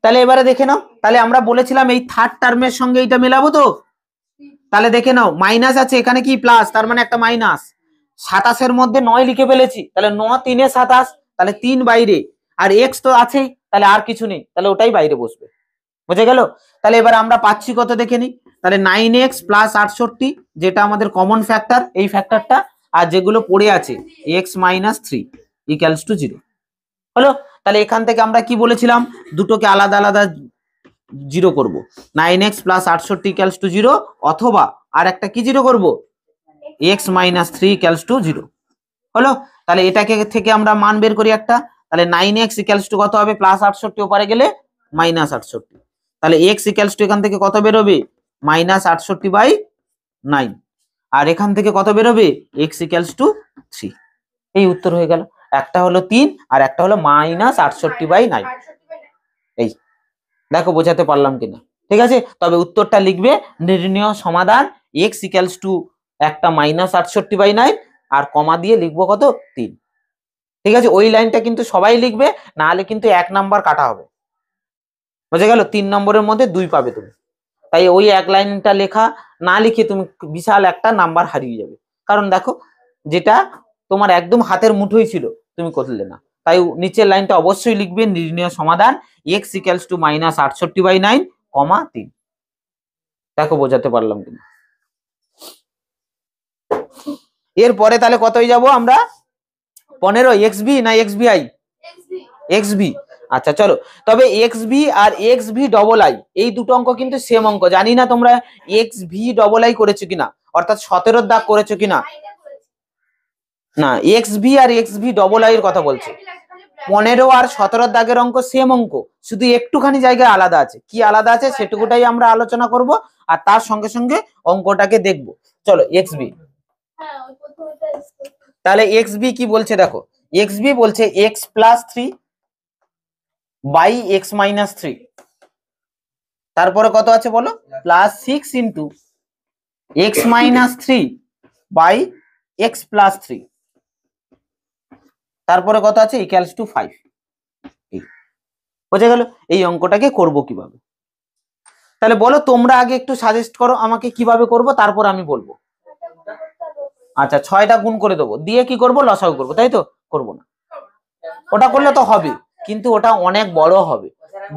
তাহলে এবারে দেখে নাও, তাহলে আমরা বলেছিলাম এই থার্ড টার্মের সঙ্গে এইটা মেলাবো তো। তাহলে দেখে নাও মাইনাস আছে, এখানে কি প্লাস, তার মানে একটা মাইনাস। 27 এর মধ্যে 9 লিখে ফেলেছি, তাহলে 9 3 27, তাহলে 3 বাইরে, আর এক্স তো আছেই, তাহলে আর কিছু নেই, তাহলে ওটাই বাইরে বসবে। বুঝে গেল? তাহলে এবার আমরা পাচ্ছি কত দেখে নিই। তাহলে 9x প্লাস 68, যেটা আমাদের কমন ফ্যাক্টর, এই ফ্যাক্টরটা, আর যেগুলো পড়ে আছে x মাইনাস 3 ইকুয়ালস টু 0। হলো? তাহলে এখান থেকে আমরা কি বলেছিলাম, দুটোকে আলাদা আলাদা 0 করব। 9x প্লাস 68 ইকুয়ালস টু 0, অথবা আর একটা কি 0 করব, x মাইনাস 3 ইকুয়ালস টু 0। হলো? তাহলে এটাকে থেকে আমরা মান বের করি একটা, তাহলে 9x ইকুয়ালস টু কত হবে, প্লাস 68 ওপারে গেলে মাইনাস 68, তাহলে x ইকুয়ালস টু এখান থেকে কত বেরোবে, মাইনাস 68/9, আর এখান থেকে কত বেরোবে, x ইকুয়ালস টু 3। এই উত্তর হয়ে গেল, একটা হলো 3 আর একটা হলো মাইনাস 68/9। এই দেখো বোঝাতে পারলাম কিনা, ঠিক আছে। তবে উত্তরটা লিখবে নির্ণয় সমাধান x ইকুয়ালস টু একটা মাইনাস 68/9 আর কমা দিয়ে লিখবো কত, 3, ঠিক আছে। ওই লাইনটা কিন্তু সবাই লিখবে, না হলে কিন্তু 1 নাম্বার কাটা হবে, বুঝে গেল। 3 নম্বরের মধ্যে 2 পাবে তুমি, তাই ওই এক লাইনটা লেখা না লিখে তুমি বিশাল একটা নাম্বার হারিয়ে যাবে। কারণ দেখো যেটা তোমার একদম হাতের মুঠোই ছিল তুমি করলে না, তাই নিচের লাইনটা অবশ্যই লিখবে নির্ণয় সমাধান x ইকুয়ালস টু মাইনাস 68/9 কমা 3। দেখো বোঝাতে পারলাম কিনা। এরপরে তাহলে কত হয়ে যাব আমরা, 15 xb না xbi, xb। আচ্ছা চলো, তবে xb আর xv ডবল আই এই দুটো অঙ্ক কিন্তু সেম অঙ্ক, জানি না তোমরা xv ডবল আই করেছো কিনা, অর্থাৎ 17 দাগ করেছো কিনা। না, xv আর xv ডবল আই এর কথা বলছে। 15 আর 17 দাগের অঙ্ক সেম অঙ্ক, শুধু একটুখানি জায়গায় আলাদা আছে, কি আলাদা আছে সেটুকুটাই আমরা আলোচনা করব, আর তার সঙ্গে সঙ্গে অঙ্কটাকে দেখব। চলো xb, তাহলে xb কি বলছে দেখো, xb বলছে x plus 3 by x minus 3, তারপরে কত আছে বলো, plus 6 into x minus 3 by x plus 3, তারপরে কত আছে, ইকুয়ালস টু 5। বুঝে গেল। এই অঙ্কটাকে করব কিভাবে, তাহলে বলো তোমরা আগে একটু সাজেস্ট করো আমাকে কিভাবে করব, তারপর আমি বলবো। আচ্ছা 6টা গুণ করে দেবো, দিয়ে কি করব, লসাগু করব, তাই তো, করব না, ওটা করলে তো হবে কিন্তু ওটা অনেক বড় হবে।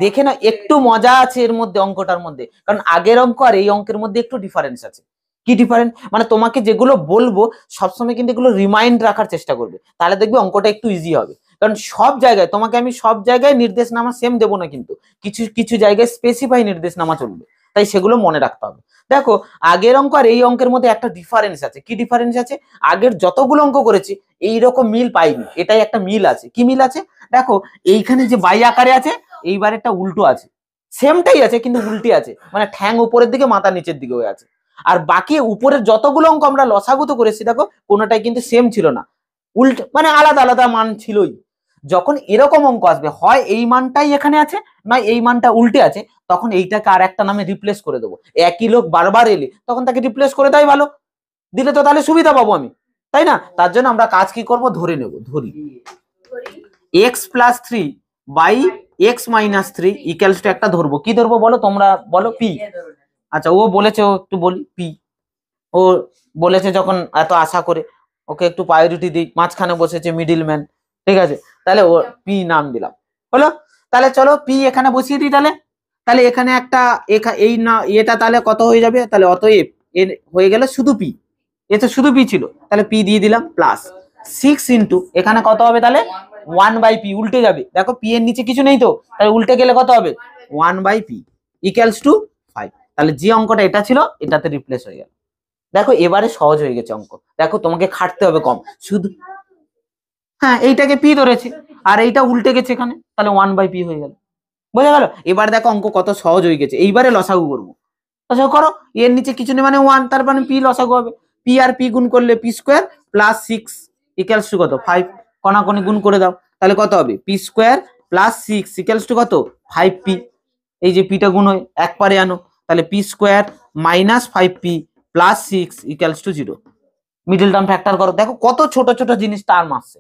দেখে না একটু মজা আছে এর মধ্যে, অঙ্কটার মধ্যে, কারণ আগের অঙ্ক আর এই অঙ্কের মধ্যে একটু ডিফারেন্স আছে। কি ডিফারেন্স, মানে তোমাকে যেগুলো বলবো সবসময় কিন্তু এগুলো রিমাইন্ড রাখার চেষ্টা করবে, তাহলে দেখবে অঙ্কটা একটু ইজি হবে। কারণ সব জায়গায় তোমাকে আমি সব জায়গায় নির্দেশনামা সেম দেবো না, কিন্তু কিছু কিছু জায়গায় স্পেসিফাই নির্দেশনামা চলবে, তাই সেগুলো মনে রাখতে হবে। দেখো আগের অঙ্ক আর এই অঙ্কের মধ্যে একটা ডিফারেন্স আছে। কি ডিফারেন্স আছে, আগের যতগুলো অঙ্ক করেছি এইরকম মিল পাইনি, এটাই একটা মিল আছে। কি মিল আছে, দেখো এইখানে যে বাই আকারে আছে, এইবার একটা উল্টো আছে, সেমটাই আছে কিন্তু উল্টে আছে, মানে ঠ্যাং উপরের দিকে মাথা নিচের দিকে হয়ে আছে। আর বাকি উপরের যতগুলো অঙ্ক আমরা লসাগুতো করেছি দেখো কোনোটাই কিন্তু সেম ছিল না, উল্টো মানে আলাদা আলাদা মান ছিলই। যখন এরকম অঙ্ক আসবে, হয় এই মানটাই এখানে আছে, নয় এই মানটা উল্টে আছে, তখন এইটাকে আর একটা নামে রিপ্লেস করে দেবো। একই লোক বারবার এলে তখন তাকে রিপ্লেস করে দেয় ভালো, দিলে তো তাহলে সুবিধা পাবো আমি, তাই না। তার জন্য আমরা কাজ কি করব, ধরে নেব, ধরি x plus 3 by x minus 3 equals to একটা ধরবো। কি ধরবো বলো তোমরা, বলো p। আচ্ছা ও বলেছে, ও একটু বলি p, ও বলেছে যখন এত আশা করে, ওকে একটু প্রায়োরিটি দিই, মাঝখানে বসেছে মিডিল ম্যান, ঠিক আছে, তাহলে ও পি নাম দিলাম, হলো। তাহলে চলো পি এখানে বসিয়ে দিই, তাহলে তাহলে এখানে একটা এই না এটা তাহলে কত হয়ে যাবে, তাহলে অতএব এর হয়ে গেল শুধু পি, এ তো শুধু পি ছিল, তাহলে পি দিয়ে দিলাম প্লাস 6 ইন্টু এখানে কত হবে, তাহলে 1/p, উল্টে যাবে, দেখো পি এর নিচে কিছু নেই তো, তাহলে উল্টে গেলে কত হবে, 1/p ইকুয়ালস টু 5। তাহলে যে অঙ্কটা এটা ছিল এটাতে রিপ্লেস হয়ে গেল। দেখো এবারে সহজ হয়ে গেছে অঙ্ক, দেখো তোমাকে খাটতে হবে কম, শুধু হ্যাঁ এইটাকে পি ধরেছে আর এইটা উল্টে গেছে এখানে, তাহলে 1/p হয়ে গেল। বোঝা গেল। এবার দেখো অঙ্ক কত সহজ হয়ে গেছে, এইবারে লসাগু করবো, লসাগু করো, এর নিচে কিছু নেই মানে 1, তার মানে পি লসাগু হবে, পি আর পি গুণ করলে P square plus 6 equals to কত 5, কণাকণি গুণ করে দাও, তাহলে কত হবে, P square plus 6 equals to কত 5p, এই যে পিটা গুণ হয় এক পারে আনো, তাহলে P square minus 5p plus 6 equals to 0, middle term factor করো, দেখো কত ছোট ছোট জিনিস টার্ম আসছে,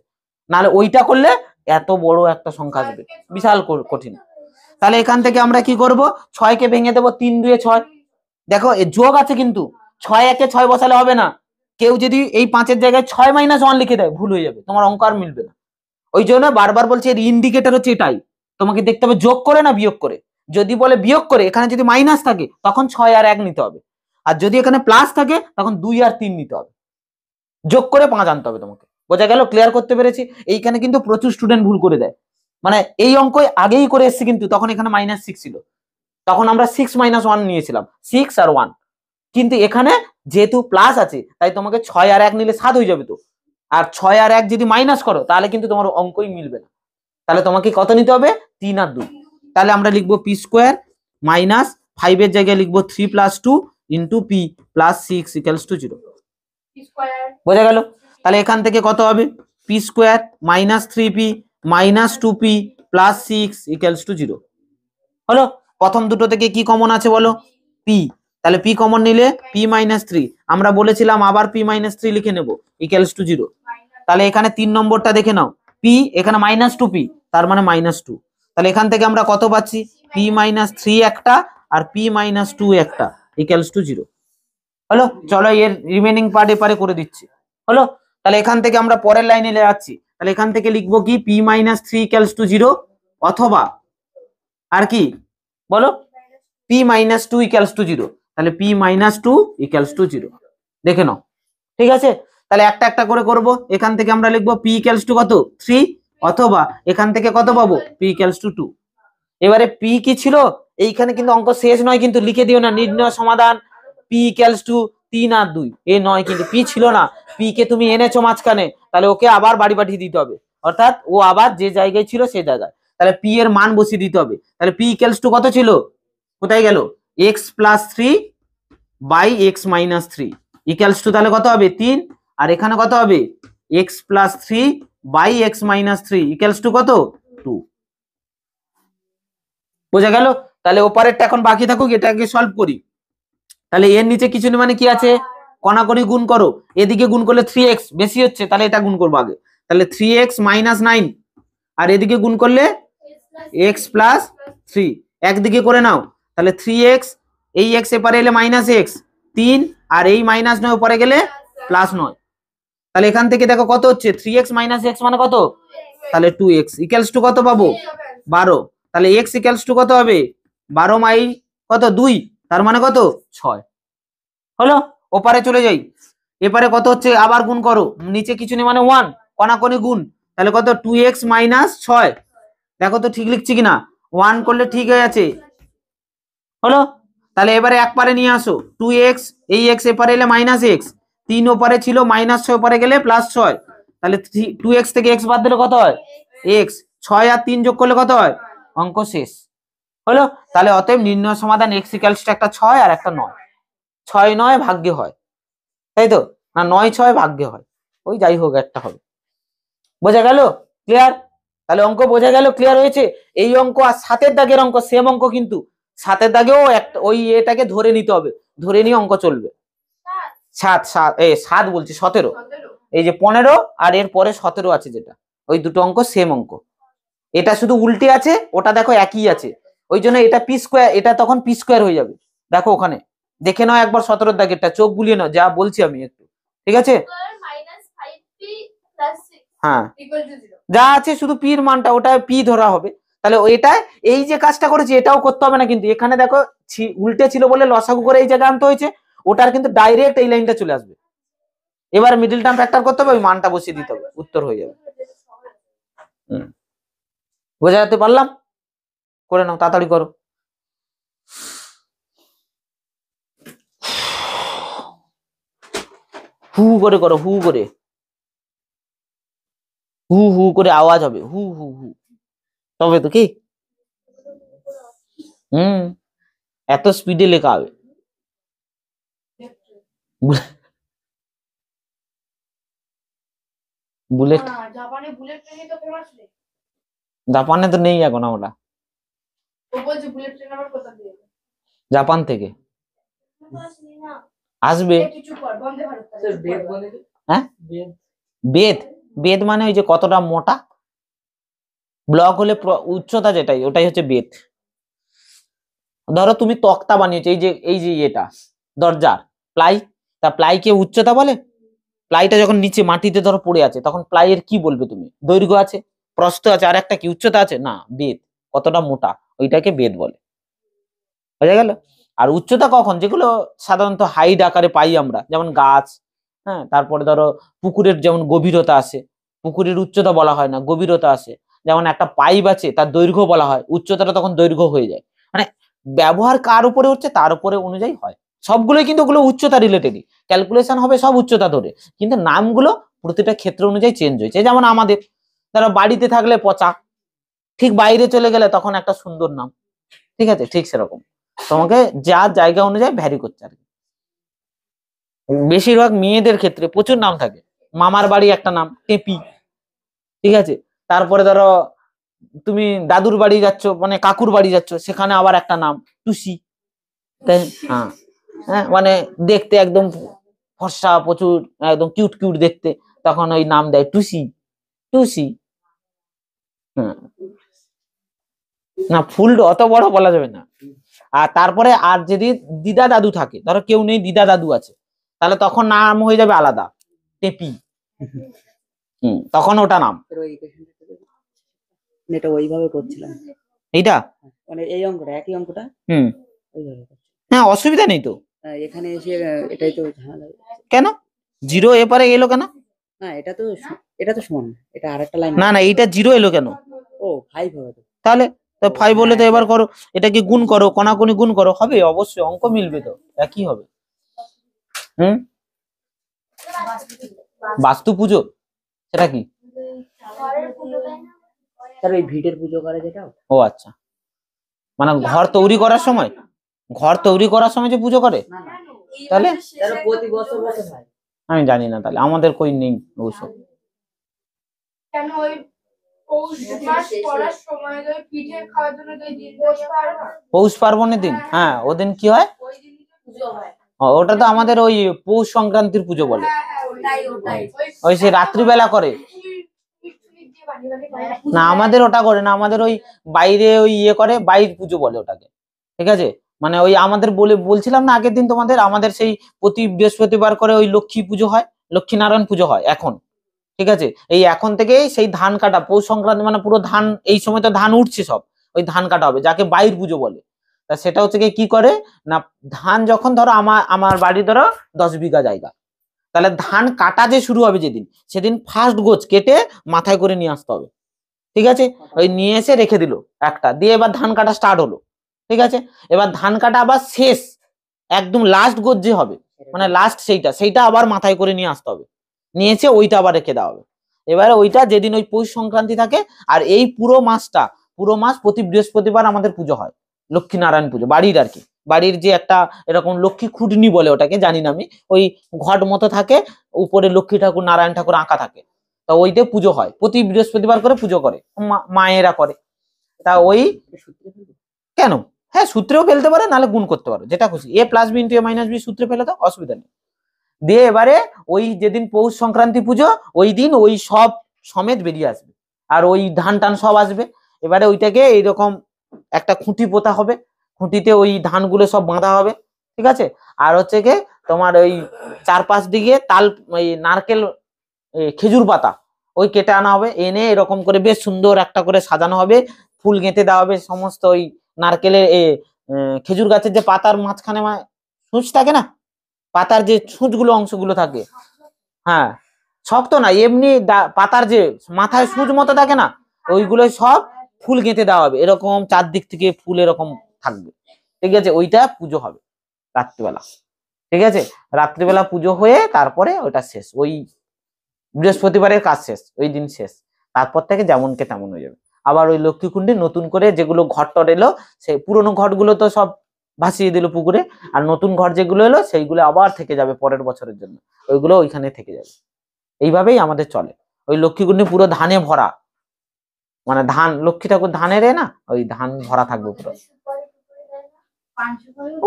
নাহলে ওইটা করলে এত বড় একটা সংখ্যা আসবে, বিশাল কঠিন। তাহলে এখান থেকে আমরা কি করব, 6 কে ভেঙে দেবো, 3 2 6, দেখো যোগ আছে কিন্তু 6 একে 6 বসালে হবে না, কেউ যদি এই 5-এর জায়গায় 6 মাইনাস 1 লিখে দেয় ভুল হয়ে যাবে, তোমার অঙ্ক আর মিলবে না। ওই জন্য বারবার বলছি এর ইন্ডিকেটর হচ্ছে এটাই, তোমাকে দেখতে হবে যোগ করে না বিয়োগ করে। যদি বলে বিয়োগ করে, এখানে যদি মাইনাস থাকে তখন 6 আর 1 নিতে হবে, আর যদি এখানে প্লাস থাকে তখন 2 আর 3 নিতে হবে, যোগ করে 5 আনতে হবে তোমাকে। বোঝা গেল, ক্লিয়ার করতে পেরেছি। এইখানে কিন্তু প্রচুর স্টুডেন্ট ভুল করে দেয়, মানে এই অঙ্ক আগেই করে এসেছি কিন্তু তখন এখানে -6 ছিল, তখন আমরা 6 - 1 নিয়েছিলাম, 6 আর 1, কিন্তু এখানে যেহেতু প্লাস আছে তাই তোমাকে 6 আর 1 নিলে 7 হয়ে যাবে তো, আর 6 আর 1 যদি মাইনাস করো তাহলে কিন্তু তোমার অঙ্কই মিলবে না। তাহলে তোমাকে কত নিতে হবে? 3 আর 2। তাহলে আমরা লিখবো পি স্কোয়ার মাইনাস 5 এর জায়গায় লিখবো 3 + 2 ইন্টু পি + 6 = 0। বোঝা গেল? তাহলে এখান থেকে কত হবে? P square minus 3p minus 2p + 6 = 0 হলো। প্রথম দুটো থেকে কি কমন আছে বলো? পি। তাহলে পি কমন নিলে পি - 3, আমরা বলেছিলাম আবার পি - 3 লিখে নেব = 0। তাহলে এখানে 3 নম্বরটা দেখে নাও, পি এখানে -2p, তার মানে -2। তাহলে এখান থেকে আমরা কত পাচ্ছি? পি - 3 একটা আর পি - 2 একটা = 0 হলো। চলো এর রিমেনিং পার্ট এপারে করে দিচ্ছি হলো। তাহলে এখান থেকে আমরা পরের লাইনে যাচ্ছি। তাহলে এখান থেকে লিখবো কি? পি - 3 = 0 অথবা আর কি বলো? পি - 2 = 0। তাহলে পি - 2 = 0 দেখে নাও, ঠিক আছে? তাহলে একটা একটা করে করব। এখান থেকে আমরা লিখবো পি = কত? 3 অথবা এখান থেকে কত পাবো? পি = 2। এবারে পি কি ছিল? এইখানে কিন্তু অঙ্ক শেষ নয়, কিন্তু লিখে দিও না নির্ণয় সমাধান পি = 3 আর 2 এ নয়, কিন্তু পি ছিল না। পি কে তুমি এনেছো মাঝখানে, তাহলে ওকে আবার বাড়ি পাঠিয়ে দিতে হবে, অর্থাৎ ও আবার যে জায়গায় ছিল সেই জায়গায়। তাহলে পি এর মান বসিয়ে দিতে হবে। তাহলে পি = কত ছিল? কোথায় গেল? x + 3 / x - 3 = তাহলে কত হবে? 3। আর এখানে কত হবে? x + 3 / x - 3 = কত? 2। বোঝা গেল? তাহলে ওপারেরটা এখন বাকি থাকুক, এটাকে সলভ করি। তাহলে এর নিচে কিছু নেই মানে কি আছে? কণাকণি গুণ করো। এদিকে গুণ করলে 3x বেশি হচ্ছে, তাহলে এটা গুণ করবো আগে। তাহলে 3x - 9 আর এদিকে গুণ করলে x + 3 একদিকে করে নাও। তাহলে 3x, এই x এপারে এলে -x 3 আর এই -9 উপরে গেলে +9। তাহলে এখান থেকে দেখো কত হচ্ছে? 3x - x মানে কত? তাহলে 2x = কত পাবো? 12। তাহলে x = কত হবে? 12 কত 2, তার মানে কত? 6 হলো। ওপারে চলে যাই। এপারে কত হচ্ছে? আবার গুণ করো, নিচে কিছু নেই মানে 1, কণাকণি গুণ। তাহলে কত? 2x - 6। দেখো তো ঠিক লিখছি কিনা? 1 করলে ঠিক হয়ে আছে হলো। তাহলে এবারে এক পারে নিয়ে আসো 2x, এই x এপারে এলে -x 3 ওপারে ছিল -6 ওপারে গেলে +6। তাহলে 2x থেকে x বাদ দিলে কত হয়? x 6 আর 3 যোগ করলে কত হয়? অঙ্ক শেষ হলো। তাহলে অতএব নির্ণয় সমাধান x = একটা 6 আর একটা 9। 6 9 ভাগ্যে হয়, তাই তো? না 9 6 ভাগ্যে হয়, ওই যাই হোক একটা হবে। বোঝা গেল? ক্লিয়ার? তাহলে অঙ্ক বোঝা গেল, ক্লিয়ার হয়েছে? এই অঙ্ক আর 7 দাগের অঙ্ক সেম অঙ্ক, কিন্তু 7 দাগেও একটা ওই এটাকে ধরে নিতে হবে, ধরে নিয়ে অঙ্ক চলবে। 7 বলছি 17, এই যে 15 আর এর পরে 17 আছে যেটা, ওই দুটো অঙ্ক সেম অঙ্ক। এটা শুধু উল্টে আছে, ওটা দেখো একই আছে, ওই জন্য এটা পি স্কোয়ার, এটা তখন পি স্কোয়ার হয়ে যাবে। দেখো ওখানে দেখে নাও একবার 17 দাগেরটা, চোখ বুলিয়ে নাও যা বলছি আমি একটু, ঠিক আছে? হ্যাঁ যা আছে শুধু পির মানটা ওটা পি ধরা হবে। তাহলে এটা এই যে কাজটা করেছি এটাও করতে হবে না, কিন্তু এখানে দেখো উল্টে ছিল বলে লসাগু করে এই জায়গায় আনতে হয়েছে, ওটার কিন্তু ডাইরেক্ট এই লাইনটা চলে আসবে। এবার মিডল টার্ম ফ্যাক্টর করতে হবে, ওই মানটা বসিয়ে দিতে হবে, উত্তর হয়ে যাবে। বোঝাতে পারলাম? করে নাও, তাড়াতাড়ি করো। হু করে করো, হু করে, হু হু করে আওয়াজ হবে, হু হু হু, তবে তো কি এত স্পিডে লেখা হবে। বুলেট জাপানে তো নেই এখন, আমরা জাপান থেকে আসবে। হ্যাঁ বেদ, বেদ মানে ওই যে কতটা মোটা ব্লক হলে উচ্চতা যেটাই, ওটাই হচ্ছে বেদ। ধরো তুমি তক্তা বানিয়েছো, এই যে এটা দরজার প্লাই, তা প্লাইকে উচ্চতা বলে? প্লাইটা যখন নিচে মাটিতে ধরো পড়ে আছে, তখন প্লাইয়ের কি বলবে তুমি? দৈর্ঘ্য আছে, প্রস্থ আছে, আর একটা কি উচ্চতা আছে না? বেদ, কতটা মোটা ওইটাকে বেদ বলে। বোঝা গেল? আর উচ্চতা কখন? যেগুলো সাধারণত হাইট আকারে পাই আমরা, যেমন গাছ, হ্যাঁ, তারপরে ধরো পুকুরের যেমন গভীরতা আছে, পুকুরের উচ্চতা বলা হয় না, গভীরতা আছে। যেমন একটা পাইপ আছে, তার দৈর্ঘ্য বলা হয়, উচ্চতাটা তখন দৈর্ঘ্য হয়ে যায়। মানে ব্যবহার কার উপরে হচ্ছে তার উপরে অনুযায়ী হয়। সবগুলোই কিন্তু ওগুলো উচ্চতা রিলেটেডই, ক্যালকুলেশন হবে সব উচ্চতা ধরে, কিন্তু নামগুলো প্রতিটা ক্ষেত্র অনুযায়ী চেঞ্জ হয়েছে। যেমন আমাদের ধরো বাড়িতে থাকলে পচা, ঠিক বাইরে চলে গেলে তখন একটা সুন্দর নাম, ঠিক আছে? ঠিক সেরকম তোমাকে যা জায়গা অনুযায়ী ভ্যারি করছে আর কি। বেশিরভাগ মেয়েদের ক্ষেত্রে প্রচুর নাম থাকে। মামার বাড়ি একটা নাম টেপি, ঠিক আছে? তারপরে ধরো তুমি দাদুর বাড়ি যাচ্ছ, মানে কাকুর বাড়ি যাচ্ছ, সেখানে আবার একটা নাম টুসি। তাই হ্যাঁ, হ্যাঁ, মানে দেখতে একদম ফর্সা, প্রচুর একদম কিউট কিউট দেখতে, তখন ওই নাম দেয় টুসি, টুসি। হ্যাঁ, না ফুল অত বড় বলা যাবে না। আর তারপরে আর যদি দিদা দাদু থাকে, ধরো কেউ নেই, দিদা দাদু আছে, তাহলে তখন নাম হয়ে যাবে আলাদা, টেপি। তখন ওটা নাম। এটা ওইভাবে করছিলাম, এইটা মানে এই অঙ্কটা, একই অঙ্কটা ওইভাবে করছি। হ্যাঁ, অসুবিধা নেই তো। এখানে এসে এটাই তো ঝামেলা। কেন জিরো এপারে এলো কেন? না এটা তো সমান, এটা আরেকটা লাইন। না না, এইটা জিরো এলো কেন? ও 5 হবে তো। তাহলে 5 বলে তো এবার করো, এটাকে গুণ করো, কোনাকুনি গুণ করো, হবে অবশ্যই, অঙ্ক মিলবে তো, একই হবে। বাস্তু পুজো সেটা কি? তার ওই ভিটের পুজো করে যেটা। ও আচ্ছা, মানে ঘর তৈরি করার সময়, ঘর তৈরি করার সময় যে পুজো করে, তাহলে প্রতি বছর বছর হয়। আমি জানি না, তাহলে আমাদের কই নেই ওসব। কেন ওই পৌষ মাস পড়ার সময় ওই পিঠে খাওয়ার জন্য ওই দিন পৌষ পার্বণের দিন, হ্যাঁ ওদিন কি হয়? ওই দিনই তো পুজো হয়। ওটা তো আমাদের ওই পৌষ সংক্রান্তির পুজো বলে। ওটাই ওই সে রাত্রিবেলা করে না, আমাদের ওটা করে না, আমাদের ওই বাইরে ওই ইয়ে করে, বাইর পুজো বলে ওটাকে, ঠিক আছে? মানে ওই আমাদের বলছিলাম না আগের দিন তোমাদের, আমাদের সেই প্রতি বৃহস্পতিবার করে ওই লক্ষ্মী পুজো হয়, লক্ষ্মী নারায়ণ পুজো হয় এখন, ঠিক আছে? এই এখন থেকেই সেই ধান কাটা, পৌষ সংক্রান্তি মানে পুরো ধান, এই সময় তো ধান উঠছে সব, ওই ধান কাটা হবে, যাকে বাইর পুজো বলে। তা সেটা হচ্ছে কি করে না, ধান যখন ধরো আমার বাড়ি ধরো 10 বিঘা জায়গা, তাহলে ধান কাটা যে শুরু হবে যেদিন, সেদিন ফার্স্ট গোছ কেটে মাথায় করে নিয়ে আসতে হবে, ঠিক আছে? ওই নিয়ে এসে রেখে দিল একটা, দিয়ে এবার ধান কাটা স্টার্ট হলো, ঠিক আছে? এবার ধান কাটা আবার শেষ, একদম লাস্ট গোছ যে হবে, মানে লাস্ট সেইটা আবার মাথায় করে নিয়ে আসতে হবে, নিয়ে এসে ওইটা আবার রেখে দেওয়া হবে। এবারে ওইটা যেদিন ওই পৌষ সংক্রান্তি থাকে, আর এই পুরো মাস প্রতি বৃহস্পতিবার আমাদের পুজো হয়, লক্ষ্মী নারায়ণ পুজো বাড়ির আর কি। বাড়ির যে একটা এরকম লক্ষ্মী খুঁটনি বলে ওটাকে, জানি না আমি, ওই ঘট মতো থাকে, উপরে লক্ষ্মী ঠাকুর নারায়ণ ঠাকুর আঁকা থাকে, তা ওইতে পুজো হয়, প্রতি বৃহস্পতিবার করে পুজো করে মায়েরা করে। তা ওই কেন, হ্যাঁ সূত্রেও ফেলতে পারে, নাহলে গুণ করতে পারো, যেটা খুশি, a + b * a - b সূত্রে ফেলে দাও, অসুবিধা নেই। দিয়ে এবারে ওই যেদিন পৌষ সংক্রান্তি পুজো, ওই দিন ওই সব সমেত বেরিয়ে আসবে, আর ওই ধান টান সব আসবে। এবারে ওইটাকে এইরকম একটা খুঁটি পোতা হবে, খুঁটিতে ওই ধানগুলো সব বাঁধা হবে, ঠিক আছে? আর হচ্ছে কি তোমার ওই 4-5 দিকে তাল, ওই নারকেল, খেজুর পাতা ওই কেটে আনা হবে, এনে এরকম করে বেশ সুন্দর একটা করে সাজানো হবে, ফুল গেঁথে দেওয়া হবে সমস্ত ওই নারকেলের, খেজুর গাছের যে পাতার মাঝখানে সূচ থাকে না, পাতার যে সূচগুলো অংশগুলো থাকে, হ্যাঁ শক্ত না, এমনি পাতার যে মাথায় সূচ মতো থাকে না, ওইগুলো সব ফুল গেঁথে দেওয়া হবে, এরকম চারদিক থেকে ফুল এরকম থাকবে, ঠিক আছে? ওইটা পুজো হবে রাত্রিবেলা, ঠিক আছে? রাত্রিবেলা পুজো হয়ে তারপরে ওটা শেষ, ওই বৃহস্পতিবারের কাজ শেষ, ওই দিন শেষ, তারপর থেকে যেমনকে তেমন হয়ে যাবে। আবার ওই লক্ষ্মীকুণ্ডে নতুন করে যেগুলো ঘট টট এলো, সেই পুরোনো ঘটগুলো তো সব ভাসিয়ে দিল পুকুরে, আর নতুন ঘর যেগুলো এলো সেইগুলো আবার থেকে যাবে পরের বছরের জন্য, ওইগুলো ওইখানে থেকে যাবে। এইভাবেই আমাদের চলে। ওই লক্ষ্মীকুণ্ডে পুরো ধানে ভরা, মানে ধান, লক্ষ্মী ঠাকুর ধানের না, ওই ধান ভরা থাকবে পুরো।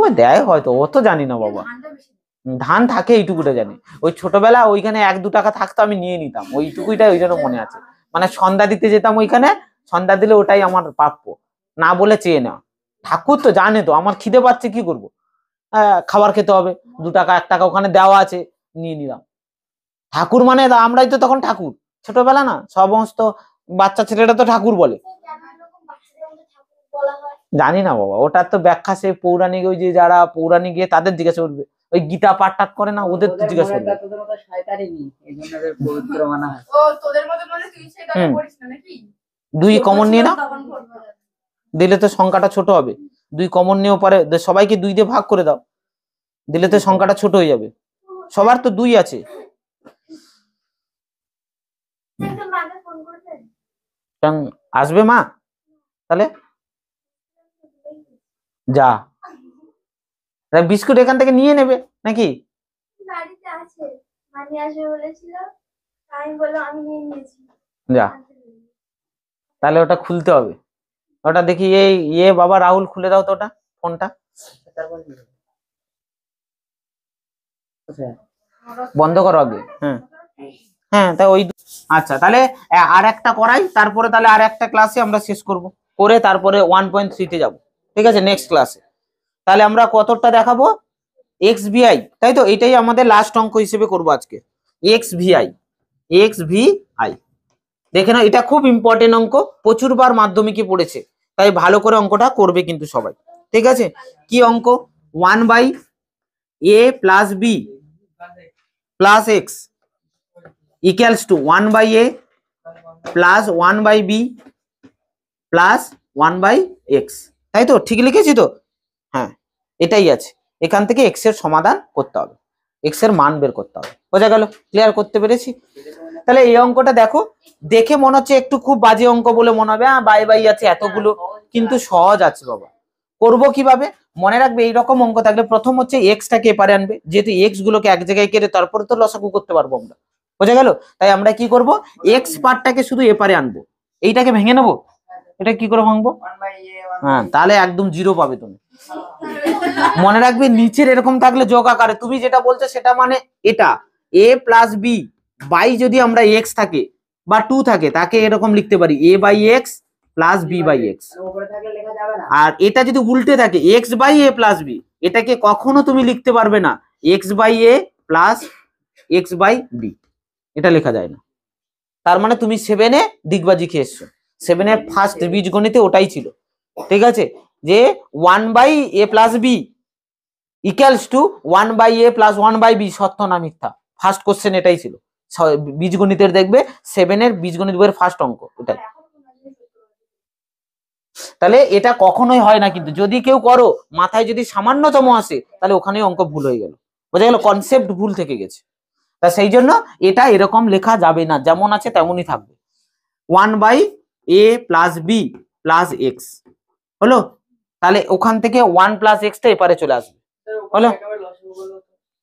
ওই দেয় হয়তো, ও তো জানি না বাবা, ধান থাকে এইটুকুটা জানি। ওই ছোটবেলা ওইখানে 1-2 টাকা থাকতো, আমি নিয়ে নিতাম ওইটুকুইটাই, ওই জন্য মনে আছে। মানে সন্ধ্যা দিতে যেতাম ওইখানে, সন্ধ্যা দিলে ওটাই আমার প্রাপ্য, না বলে চেয়ে নেওয়া। ঠাকুর তো জানে তো আমার খিদে পাচ্ছে, কি করবো, খাবার খেতে হবে, 2 টাকা 1 টাকা ওখানে দেওয়া আছে, নিয়ে নিলাম। ঠাকুর মানে আমরাই তো তখন ঠাকুর, ছোটবেলা না, সমস্ত বাচ্চা ছেলেটা তো ঠাকুর বলে। জানি না বাবা, ওটার তো ব্যাখ্যা সে পৌরাণিক, ওই যে যারা পৌরাণিক গিয়ে তাদের জিজ্ঞাসা করবে, ওই গীতা পাঠ টাট করে না, ওদের তো জিজ্ঞাসা করবে। দুই কমন নিয়ে না, দিলে তো সংখ্যাটা ছোট হবে। 2 কমন নিয়েও পারে, সবাইকে 2 দিয়ে ভাগ করে দাও, দিলে তো সংখ্যাটা ছোট হয়ে যাবে। সবার তো 2 আছে। কেন আসবে মা? তাহলে যা, বিস্কুট এখান থেকে নিয়ে নেবে নাকি? বাড়িতে আছে, মানে আসবে বলেছিল, আমি বললাম আমি নিয়ে নিয়েছি। যা, তাহলে ওটা খুলতে হবে। ওটা দেখি এই বাবা রাহুল খুলে দাও তো ওটা, ফোনটা তারপর নিয়ে যাবো। কোথায়? বন্ধ করো আগে। হ্যাঁ হ্যাঁ, তা ওই আচ্ছা, তাহলে আর একটা করাই, তারপরে তাহলে আর একটা ক্লাসে আমরা শেষ করব, করে তারপরে 1.3 তে যাব। ঠিক আছে, নেক্সট ক্লাসে। তাহলে আমরা কতটা দেখাবো? এক্স ভিআই, তাই তো? এটাই আমাদের লাস্ট অঙ্ক হিসেবে করব আজকে, এক্স ভিআই। এক্স ভিআই দেখে নাও, এটা খুব ইম্পর্টেন্ট অঙ্ক, প্রচুরবার মাধ্যমিকে পড়েছে, তাই ভালো করে অঙ্কটা করবে কিন্তু সবাই। ঠিক আছে, কি অঙ্ক? 1/a plus B plus X equals to 1/a plus 1/b plus 1/x, তাই তো? ঠিক লিখেছি তো? হ্যাঁ, এটাই আছে। এখান থেকে এক্স এর সমাধান করতে হবে, এক্স এর মান বের করতে হবে। বোঝা গেল? ক্লিয়ার করতে পেরেছি? তাহলে এই অঙ্কটা দেখো, দেখে মনে হচ্ছে একটু খুব বাজে অঙ্ক বলে মনে হবে, বাই বাই আছে এতগুলো, কিন্তু সহজ আছে বাবা। করবো কিভাবে? মনে রাখবে, এইরকম অঙ্ক থাকলে প্রথম হচ্ছে এক্সটাকে এপারে আনবে, যেহেতু এক্স গুলোকে এক জায়গায় কেটে তারপরে তো লসাগু করতে পারবো আমরা। বোঝা গেল? তাই আমরা কি করব, এক্স পার্টটাকে শুধু এপারে আনবো, এইটাকে ভেঙে নেবো। এটা কি করে ভাঙবো? হ্যাঁ, তাহলে একদম জিরো পাবে তুমি। মনে রাখবে, নিচের এরকম থাকলে যোগ আকারে, তুমি যেটা বলছো সেটা মানে এটা এ প্লাস বি বাই, যদি আমরা এক্স থাকে বা 2 থাকে, তাকে এরকম লিখতে পারি a by x plus B by x. উপরে থাকলে লেখা যাবে না। আর এটা যদি উল্টে থাকে X by A plus B, এটাকে কখনো তুমি লিখতে পারবে না X by A plus X by B, এটা লেখা যায় না। তার মানে তুমি 7-এ দিগবাজি খেয়ে এসছো, 7-এর ফার্স্ট বীজগণিতে ওটাই ছিল। ঠিক আছে, যে 1/a plus B equals to 1/a plus 1/b, সত্য না মিথ্যা? ফার্স্ট কোশ্চেন এটাই ছিল বীজগণিতের, দেখবে 7-এর বীজগণিত বইয়ের ফার্স্ট অঙ্ক এটাই। তাহলে এটা কখনোই হয় না, কিন্তু যদি কেউ করো মাথায় যদি সামান্যতম আসে, তাহলে ওখানে অঙ্ক ভুল হয়ে গেল। বোঝা গেল? কনসেপ্ট ভুল থেকে গেছে। তা সেই জন্য এটা এরকম লেখা যাবে না, যেমন আছে তেমনই থাকবে। 1/a plus B plus x হলো, তাহলে ওখান থেকে 1 প্লাস এক্সটা এপারে চলে আসবে। হলো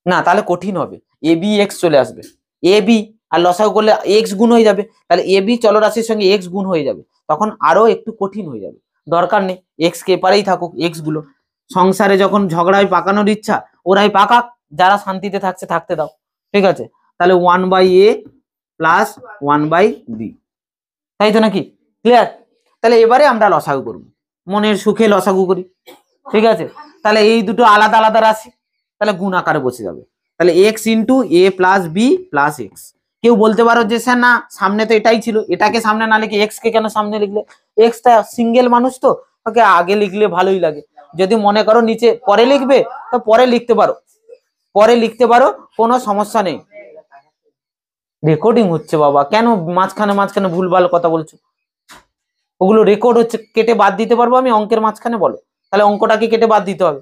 না? তাহলে কঠিন হবে, এ বি এক্স চলে আসবে, এ বি আর লসাগু করলে এক্স গুণ হয়ে যাবে, তাহলে এ বি চলরাশির সঙ্গে এক্স গুণ হয়ে যাবে, তখন আরো একটু কঠিন হয়ে যাবে। দরকার নেই, এক্স কে এপারেই থাকুক, এক্স গুলো সংসারে যখন ঝগড়ায় পাকানোর ইচ্ছা, ওরাই পাকাক, যারা শান্তিতে থাকছে থাকতে দাও। ঠিক আছে, তাহলে 1/a প্লাস 1/b, তাই তো নাকি? ক্লিয়ার? তাহলে এবারে আমরা লসাগু করব, মনের সুখে লসাগু করি। ঠিক আছে, তাহলে এই দুটো আলাদা আলাদা রাশি, তাহলে গুণ আকারে বসে যাবে। তাহলে এক্স ইন্টু এ প্লাস বি প্লাস এক্স। কেউ বলতে পারো যে স্যার না, সামনে তো এটাই ছিল, এটাকে সামনে না লিখে এক্স কে কেন সামনে লিখলে? এক্সটা সিঙ্গেল মানুষ তো, ওকে আগে লিখলে ভালোই লাগে। যদি মনে করো নিচে পরে লিখবে, তো পরে লিখতে পারো, পরে লিখতে পারো, কোনো সমস্যা নেই। রেকর্ডিং হচ্ছে বাবা, কেন মাঝখানে মাঝখানে ভুলভাল কথা বলছো? ওগুলো রেকর্ড হচ্ছে, কেটে বাদ দিতে পারবো আমি অঙ্কের মাঝখানে? বলো, তাহলে অঙ্কটাকে কেটে বাদ দিতে হবে?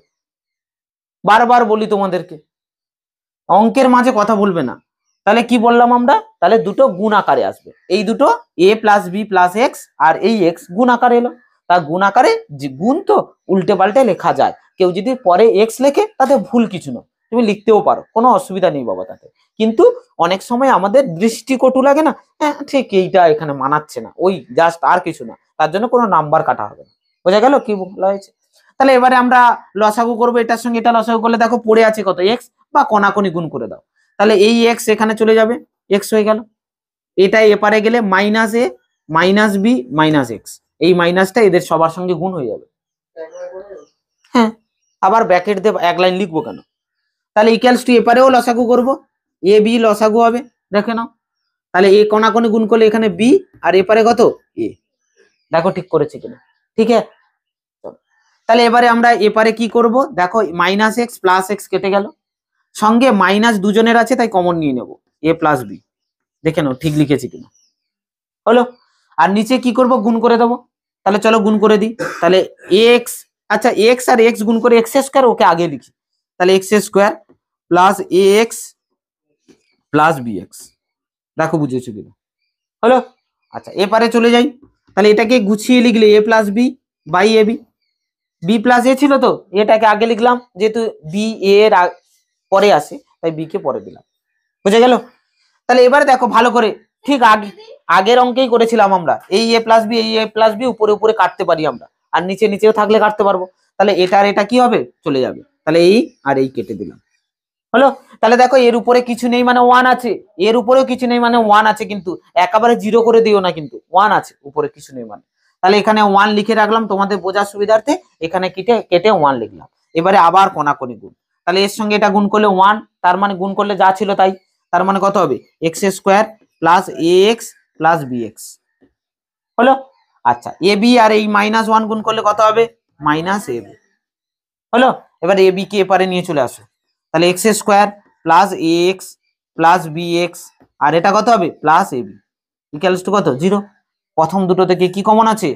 বারবার বলি তোমাদেরকে, অঙ্কের মাঝে কথা বলবে না। তাহলে কি বললাম আমরা? তাহলে দুটো গুণ আকারে আসবে, এই দুটো এ প্লাস বি প্লাস এক্স, আর এই এক্স গুণ আকারে এলো। তা গুণ আকারে যে গুণ তো উল্টে পাল্টে লেখা যায়, কেউ যদি পরে এক্স লেখে তাতে ভুল কিছু নয়, তুমি লিখতেও পারো, কোনো অসুবিধা নেই বাবা তাতে। কিন্তু অনেক সময় আমাদের দৃষ্টিকটু লাগে না, হ্যাঁ ঠিক এইটা এখানে মানাচ্ছে না, ওই জাস্ট, আর কিছু না, তার জন্য কোনো নাম্বার কাটা হবে না। বোঝা গেল কি বলা হয়েছে? তাহলে এবারে আমরা লসাগু করবো, এটার সঙ্গে এটা লসাগু করলে দেখো পড়ে আছে কত এক্স, বা কোনাকুনি গুণ করে দাও, তাহলে এই এক্স এখানে চলে যাবে, এক্স হয়ে গেল। এটা এপারে গেলে মাইনাস এ মাইনাস বি মাইনাস এক্স, এই মাইনাসটা এদের সবার সঙ্গে গুণ হয়ে যাবে। হ্যাঁ, আবার ব্র্যাকেট দিয়ে এক লাইন লিখবো কেন? তাহলে ইকুয়ালস টু এপারেও লসাগু করবো, এ বি লসাগু হবে, দেখে নাও। তাহলে এ কোনাকুনি গুণ করলে এখানে বি, আর এপারে কত এ, দেখো ঠিক করেছে কিনা? ঠিক আছে, তাহলে এবারে আমরা এপারে কি করব, দেখো মাইনাস এক্স প্লাস এক্স কেটে গেল, সঙ্গে মাইনাস দুজনের আছে তাই কমন নিয়ে নেব, এ প্লাস বি, দেখে নাও ঠিক লিখেছি কিনা। হলো, আর নিচে কি করব, গুণ করে দেবো। তাহলে চলো গুণ করে দিই, তাহলে এক্স, আচ্ছা এক্স আর এক্স গুণ করে এক্স স্কোয়ার, ওকে আগে লিখি, তাহলে X square plus A X plus B x, দেখো বুঝেছো কিনা? হলো, আচ্ছা এপারে চলে যাই, তাহলে এটাকে গুছিয়ে লিখলে A plus B by A B, B plus A ছিল তো, এটাকে আগে লিখলাম যেহেতু বি এর পরে আসে তাই বি কে পরে দিলাম। বুঝে গেল? তাহলে এবারে দেখো ভালো করে, ঠিক আগের অঙ্কেই করেছিলাম আমরা, এই এ প্লাস বি এই এ প্লাস বি উপরে উপরে কাটতে পারি আমরা, আর নিচে নিচেও থাকলে কাটতে পারবো। তাহলে এটা আর এটা কি হবে, চলে যাবে। তাহলে এই আর এই কেটে দিলাম, হলো। তাহলে দেখো এর উপরে কিছু নেই মানে 1 আছে, এর উপরেও কিছু নেই মানে 1 আছে, কিন্তু একেবারে 0 করে দিও না, কিন্তু 1 আছে উপরে কিছু নেই মানে। তাহলে এখানে 1 লিখে রাখলাম তোমাদের বোঝার সুবিধার্থে, এখানে কেটে কেটে 1 লিখলাম। এবারে আবার কোনাকুনি গুণ, তাহলে এর সঙ্গে এটা গুণ করলে 1, তার মানে গুণ করলে যা ছিল তাই, তার মানে কত হবে x square plus A X plus B x, হলো। আচ্ছা এ বি আর এই -1 গুণ করলে কত হবে মাইনাস এ বি, হলো। এবার এ বি কে এপারে নিয়ে চলে আসো, তাহলে X square plus A X plus B X, আর এটা কত হবে plus A B equals to কত 0। প্রথম দুটো থেকে কি কমন আছে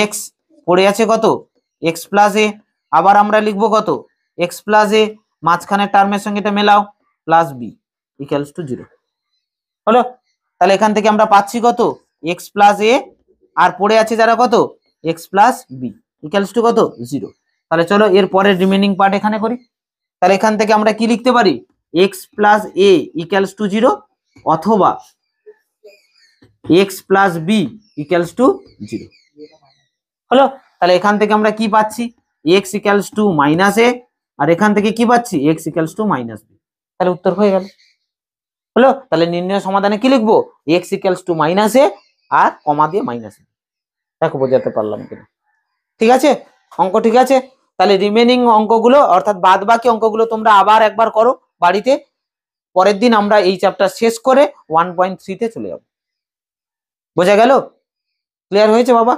এক্স, পড়ে আছে কত এক্স প্লাস এ, আবার আমরা লিখবো কত এক্স প্লাস এ, মাঝখানের টার্মের সঙ্গে এটা মেলাও প্লাস বি ইকুয়ালস টু 0, হলো। তাহলে এখান থেকে আমরা পাচ্ছি কত এক্স প্লাস এ, আর পড়ে আছে যারা কত X plus B equals to কত 0। তাহলে চলো এর পরের রিমেনিং পার্ট এখানে করি। তাহলে এখান থেকে আমরা কি লিখতে পারি X plus A equals to 0 অথবা X plus B equals to 0, হলো। তাহলে এখান থেকে আমরা কি পাচ্ছি X equals to minus A, আর এখান থেকে কি পাচ্ছি X equals to minus B, তাহলে উত্তর হয়ে গেল, হলো। তাহলে নির্ণয় সমাধানে কি লিখবো x equals to minus A আর কমা দিয়ে মাইনাস এ। দেখো বোঝাতে পারলাম কিনা, ঠিক আছে অঙ্ক ঠিক আছে। তাহলে রিমেনিং অঙ্কগুলো অর্থাৎ বাদ বাকি অঙ্কগুলো তোমরা আবার একবার করো বাড়িতে, পরের দিন আমরা এই চ্যাপ্টার শেষ করে 1.3 তে চলে যাব। বোঝা গেল? ক্লিয়ার হয়েছে বাবা?